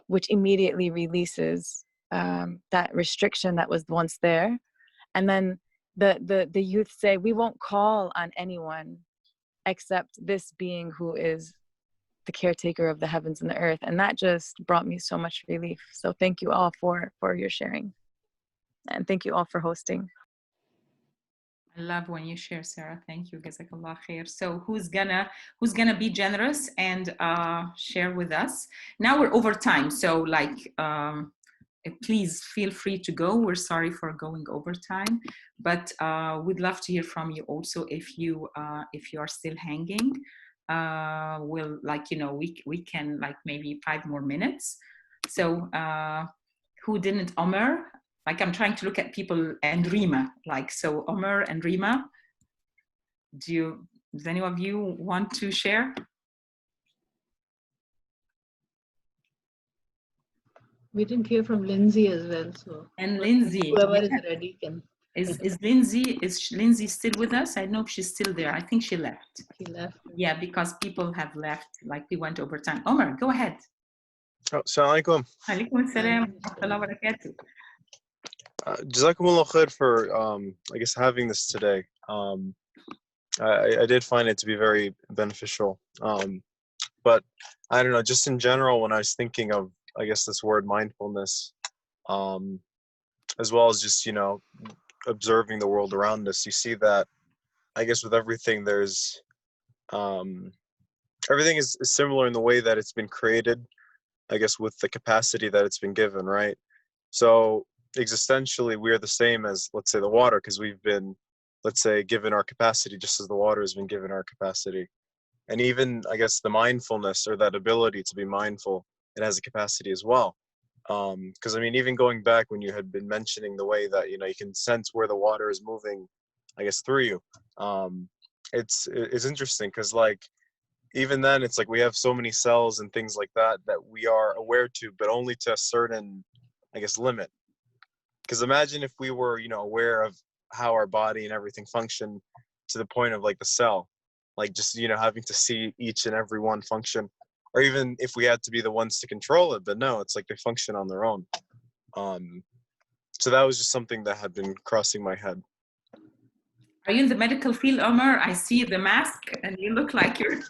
which immediately releases that restriction that was once there. And then the youth say, we won't call on anyone except this being who is the caretaker of the heavens and the earth. And that just brought me so much relief. So thank you all for your sharing. And thank you all for hosting. I love when you share, Sarah. Thank you. Jazakallah khair. So who's gonna be generous and share with us? Now we're over time, so like please feel free to go. We're sorry for going over time, but we'd love to hear from you also if you are still hanging. We'll we can like maybe 5 more minutes. So who didn't? Omer. Like I'm trying to look at people, and Rima, like, so Omer and Rima, does any of you want to share? We didn't hear from Lindsay as well, so. And Lindsay. Whoever is ready can. Is Lindsay still with us? I don't know if she's still there. I think she left. She left. Yeah, because people have left, like we went over time. Omer, go ahead. Oh, Assalamu alaikum. Alaikum assalam wa rahmatullahi wa barakatuh. Jazakumullah khair for I guess having this today. I did find it to be very beneficial. But I don't know, just in general, when I was thinking of, I guess, this word mindfulness, as well as just, observing the world around us, you see that, I guess, with everything, there's everything is similar in the way that it's been created, I guess, with the capacity that it's been given, right? So existentially, we're the same as, let's say, the water, because we've been, let's say, given our capacity just as the water has been given our capacity. And even, I guess, the mindfulness, or that ability to be mindful, it has a capacity as well. Because I mean, even going back when you had been mentioning the way that, you can sense where the water is moving, I guess, through you. It's interesting because, like, even then, it's like we have so many cells and things like that we are aware to, but only to a certain, I guess, limit. Because imagine if we were, aware of how our body and everything function to the point of like the cell, like just, having to see each and every one function, or even if we had to be the ones to control it, but no, it's like they function on their own. So that was just something that had been crossing my head. Are you in the medical field, Omer? I see the mask and you look like you're...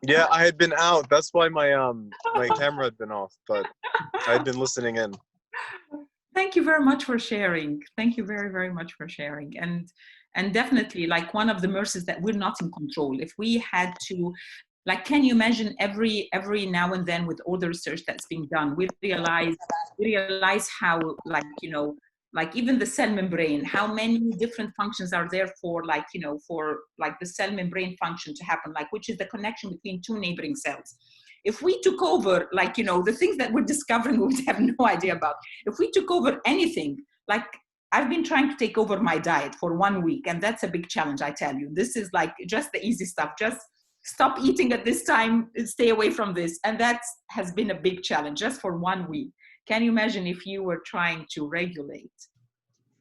Yeah, I had been out. That's why my camera had been off, but I had been listening in. Thank you very much for sharing. Thank you very, very much for sharing. And definitely, like, one of the mercies that we're not in control. If we had to, like, can you imagine every now and then with all the research that's being done, we realize how, like, like even the cell membrane, how many different functions are there for, like, for like the cell membrane function to happen, like, which is the connection between two neighboring cells. If we took over, like, the things that we're discovering, we would have no idea about. If we took over anything, like, I've been trying to take over my diet for 1 week, and that's a big challenge, I tell you. This is like just the easy stuff. Just stop eating at this time, stay away from this. And that has been a big challenge just for 1 week. Can you imagine if you were trying to regulate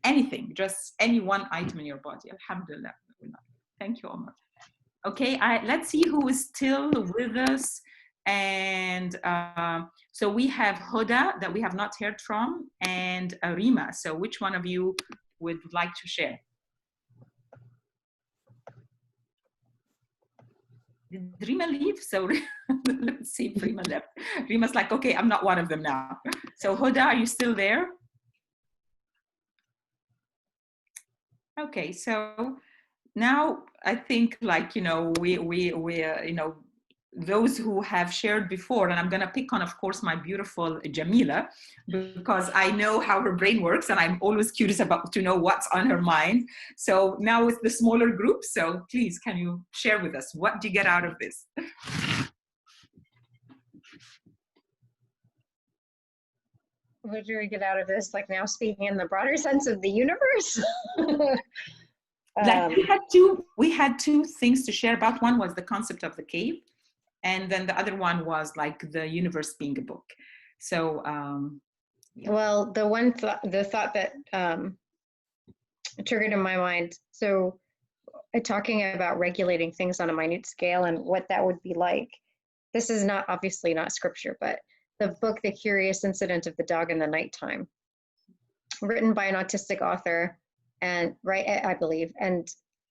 anything, just any one item in your body? Alhamdulillah. Thank you, Omar. Okay, let's see who is still with us. And so we have Huda that we have not heard from, and Rima. So which one of you would like to share? Did Rima leave? So let's see if Rima left. Rima's like, okay, I'm not one of them now. So Huda, are you still there? Okay, so now I think, like, we those who have shared before, and I'm going to pick on, of course, my beautiful Jamila, because I know how her brain works, and I'm always curious to know what's on her mind. So now with the smaller group, so please, can you share with us, what do you get out of this? What do we get out of this? Like, now speaking in the broader sense of the universe? Like, we had two things to share about. One was the concept of the cave, and then the other one was like the universe being a book. So yeah. Well, the thought that triggered in my mind, so talking about regulating things on a minute scale and what that would be like. This is obviously not scripture, but the book The Curious Incident of the Dog in the Nighttime, written by an autistic author, and I believe, and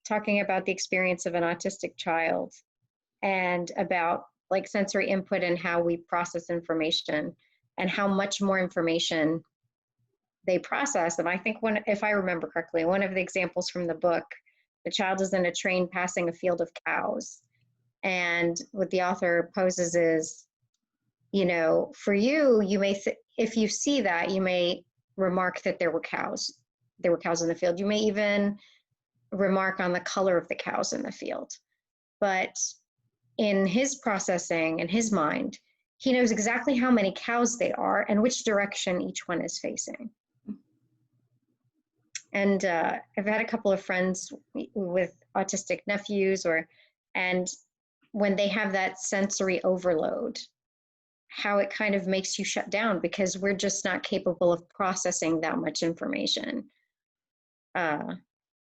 talking about the experience of an autistic child, and about like sensory input and how we process information, and how much more information they process. And I think if I remember correctly, one of the examples from the book, the child is in a train passing a field of cows. And what the author poses is, you know, for you, you may, if you see that, you may remark that there were cows. There were cows in the field. You may even remark on the color of the cows in the field. But in his processing, in his mind, he knows exactly how many cows they are and which direction each one is facing. And I've had a couple of friends with autistic nephews, and when they have that sensory overload, how it kind of makes you shut down because we're just not capable of processing that much information. It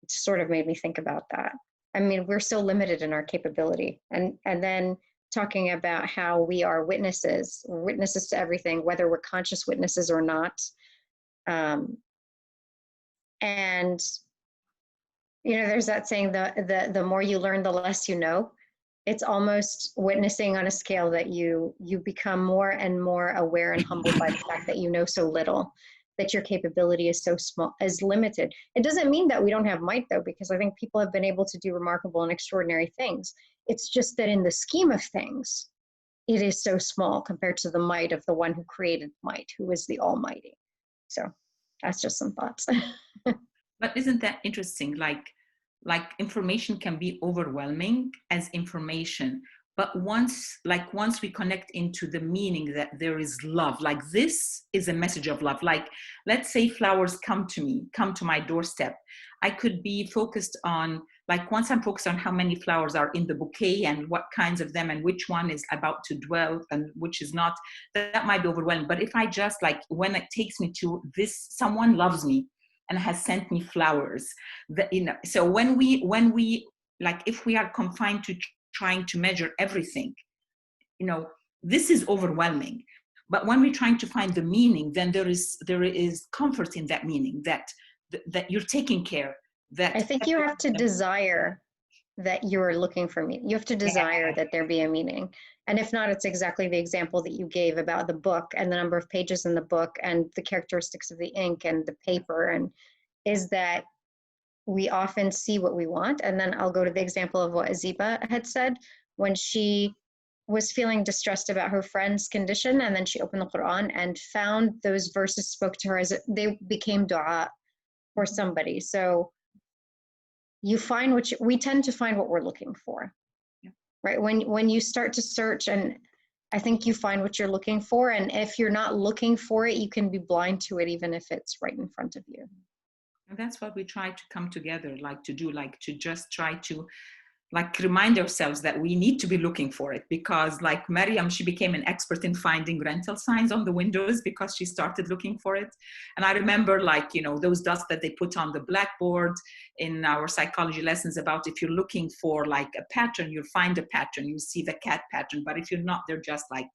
sort of made me think about that. I mean, we're so limited in our capability. And then talking about how we are witnesses. We're witnesses to everything, whether we're conscious witnesses or not. And, you know, there's that saying, the more you learn, the less you know. It's almost witnessing on a scale that you become more and more aware and humbled by the fact that you know so little, that your capability is so small, is limited. It doesn't mean that we don't have might, though, because I think people have been able to do remarkable and extraordinary things. It's just that in the scheme of things, it is so small compared to the might of the one who created might, who is the Almighty. So that's just some thoughts. But isn't that interesting? Like information can be overwhelming as information, but once we connect into the meaning that there is love, like this is a message of love. Like, let's say flowers come to my doorstep. I could be focused on, like, once I'm focused on how many flowers are in the bouquet and what kinds of them and which one is about to dwell and which is not, that might be overwhelming. But if I just, like, when it takes me to this, someone loves me and has sent me flowers, that, you know, so when we like, if we are confined to trying to measure everything, you know, this is overwhelming. But when we're trying to find the meaning, then there is comfort in that meaning, that you're taking care. That I think you have to desire that you're looking for meaning. You have to desire that there be a meaning. And if not, it's exactly the example that you gave about the book and the number of pages in the book and the characteristics of the ink and the paper, and is that we often see what we want. And then I'll go to the example of what Aziba had said when she was feeling distressed about her friend's condition, and then she opened the Quran and found those verses spoke to her as they became dua for somebody. So you find we tend to find what we're looking for, right? When you start to search, and I think you find what you're looking for. And if you're not looking for it, you can be blind to it, even if it's right in front of you. And that's what we try to come together, like to do, like to just try to, like, remind ourselves that we need to be looking for it. Because, like Maryam, she became an expert in finding rental signs on the windows because she started looking for it. And I remember, like, you know, those dots that they put on the blackboard in our psychology lessons about, if you're looking for like a pattern, you'll find a pattern, you see the cat pattern. But if you're not, they're just like,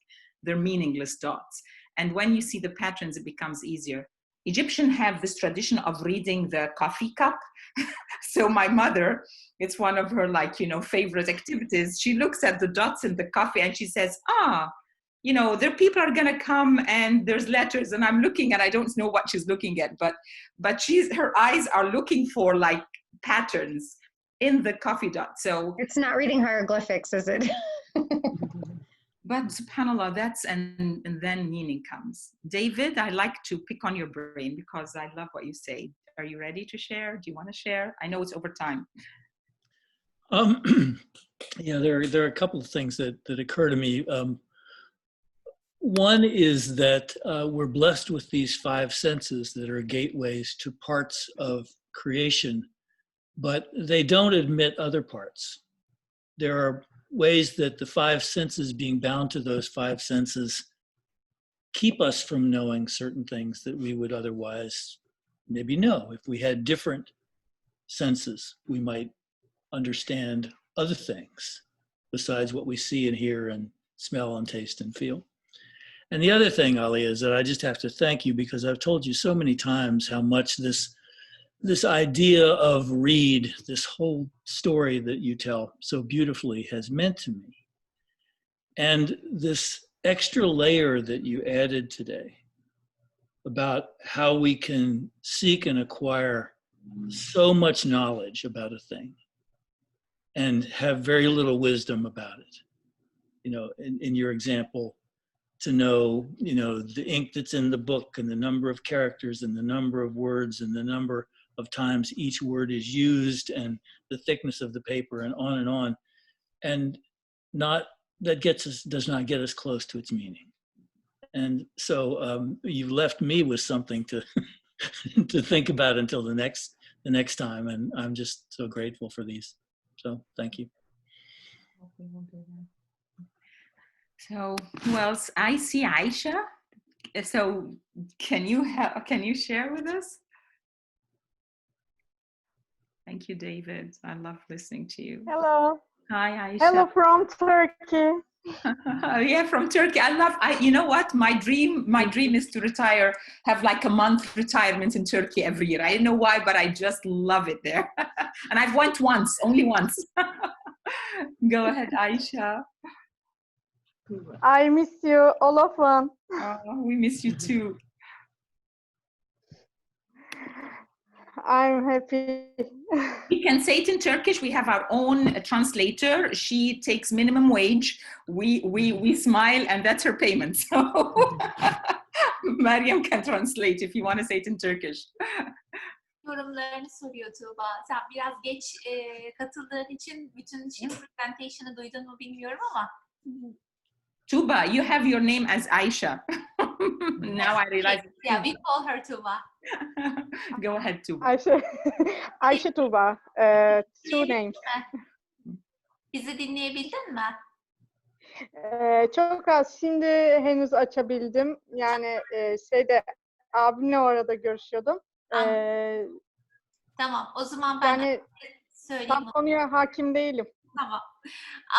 they're meaningless dots. And when you see the patterns, it becomes easier. Egyptians have this tradition of reading the coffee cup. So my mother, it's one of her, like, you know, favorite activities. She looks at the dots in the coffee and she says, you know, there people are gonna come and there's letters, and I'm looking and I don't know what she's looking at, but her eyes are looking for like patterns in the coffee dot. So it's not reading hieroglyphics, is it? But subhanAllah, and then meaning comes. David, I like to pick on your brain because I love what you say. Are you ready to share? Do you want to share? I know it's over time. Yeah, there are a couple of things that occur to me. One is that we're blessed with these 5 senses that are gateways to parts of creation, but they don't admit other parts. There are ways that the 5 senses, being bound to those 5 senses, keep us from knowing certain things that we would otherwise maybe know. If we had different senses, we might understand other things besides what we see and hear and smell and taste and feel. And the other thing, Ali, is that I just have to thank you, because I've told you so many times how much this idea of read, this whole story that you tell so beautifully, has meant to me. And this extra layer that you added today about how we can seek and acquire so much knowledge about a thing and have very little wisdom about it. You know, in your example, to know, you know, the ink that's in the book and the number of characters and the number of words and the number of times each word is used and the thickness of the paper and on and on. And not, that gets us, does not get us close to its meaning. And so you've left me with something to to think about until the next time. And I'm just so grateful for these. So thank you. So who else? I see Aisha. So can you share with us? Thank you, David. I love listening to you. Hello. Hi, Aisha. Hello from Turkey. Yeah, from Turkey. You know what? My dream is to retire, have like a month retirement in Turkey every year. I don't know why, but I just love it there. And I've went once, only once. Go ahead, Aisha. I miss you all of them. Oh, we miss you too. I'm happy. We can say it in Turkish. We have our own translator. She takes minimum wage. We smile, and that's her payment. So Meryem can translate if you want to say it in Turkish. Yorumlarını soruyor Tuğba. Sen biraz geç katıldığın için bütün presentation'ı duydun mu bilmiyorum ama. Tuğba, you have your name as Aisha. Now I realize. Yeah, we call her Tuğba. Go ahead, Tuğba. Ayşe Tuğba. Two names. Bizi dinleyebildin mi? Çok az. Şimdi henüz açabildim. Yani abimle orada görüşüyordum. Tamam. O zaman ben yani söyleyeyim. Tam konuya hakim değilim. Tamam.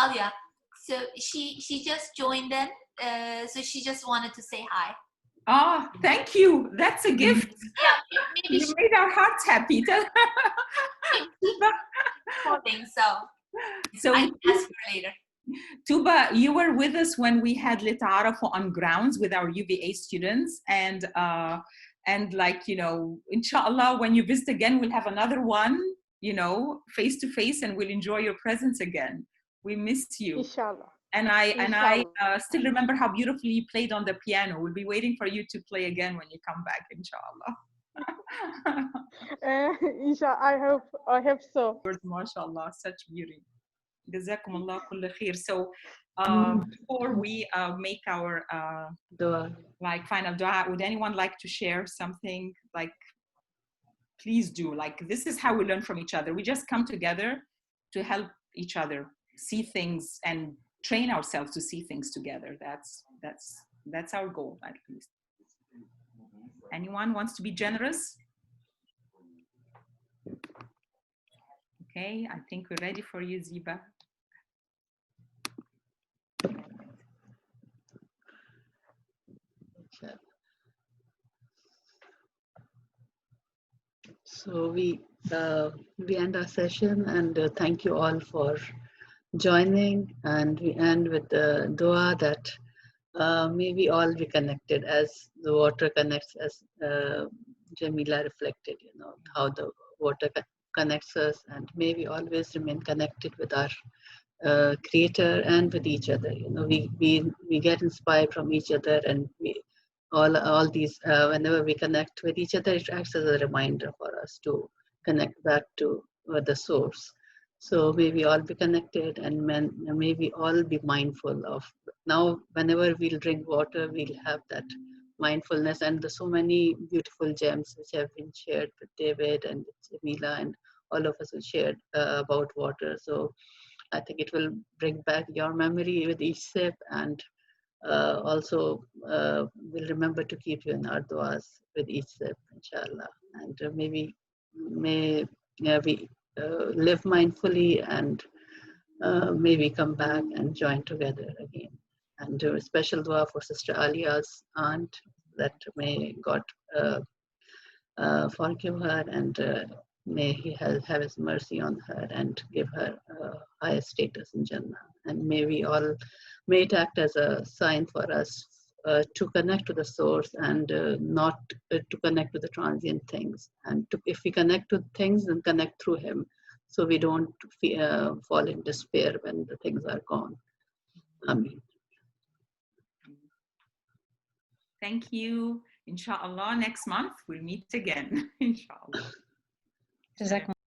Alya. So she just joined in. So she just wanted to say hi. Oh, thank you. That's a gift. Yeah, maybe you made our hearts happy. So I can ask her later. Tuğba, you were with us when we had LitaAarafu on grounds with our UVA students, and like, you know, inshallah, when you visit again, we'll have another one, you know, face to face, and we'll enjoy your presence again. We missed you. Inshallah. And I still remember how beautifully you played on the piano. We'll be waiting for you to play again when you come back, inshallah. Inshallah, I hope so. MashaAllah, such beauty. Jazakumullah kulla khair. So before we make our like final dua, would anyone like to share something? Like, please do. Like, this is how we learn from each other. We just come together to help each other see things and train ourselves to see things together. That's our goal, at least. Anyone wants to be generous? Okay, I think we're ready for you, Ziba. So we end our session, and thank you all for joining, and we end with the dua that may we all be connected as the water connects, as Jamila reflected, you know, how the water connects us, and may we always remain connected with our creator and with each other. You know, we get inspired from each other, and we all these whenever we connect with each other, it acts as a reminder for us to connect back to the source. So may we all be connected, and may we all be mindful of, now whenever we'll drink water, we'll have that mindfulness. And there's so many beautiful gems which have been shared with David and Jamila and all of us who shared about water. So I think it will bring back your memory with each sip, and also we'll remember to keep you in our duas with each sip, inshallah. And may we live mindfully, and may we come back and join together again. And do a special dua for Sister Alia's aunt, that may God forgive her, and may He have His mercy on her and give her higher status in Jannah. And may it act as a sign for us to connect to the source and not to connect to the transient things. And if we connect to things, then connect through him, so we don't fall in despair when the things are gone. Amen. Thank you. Inshallah, next month we'll meet again. Inshallah.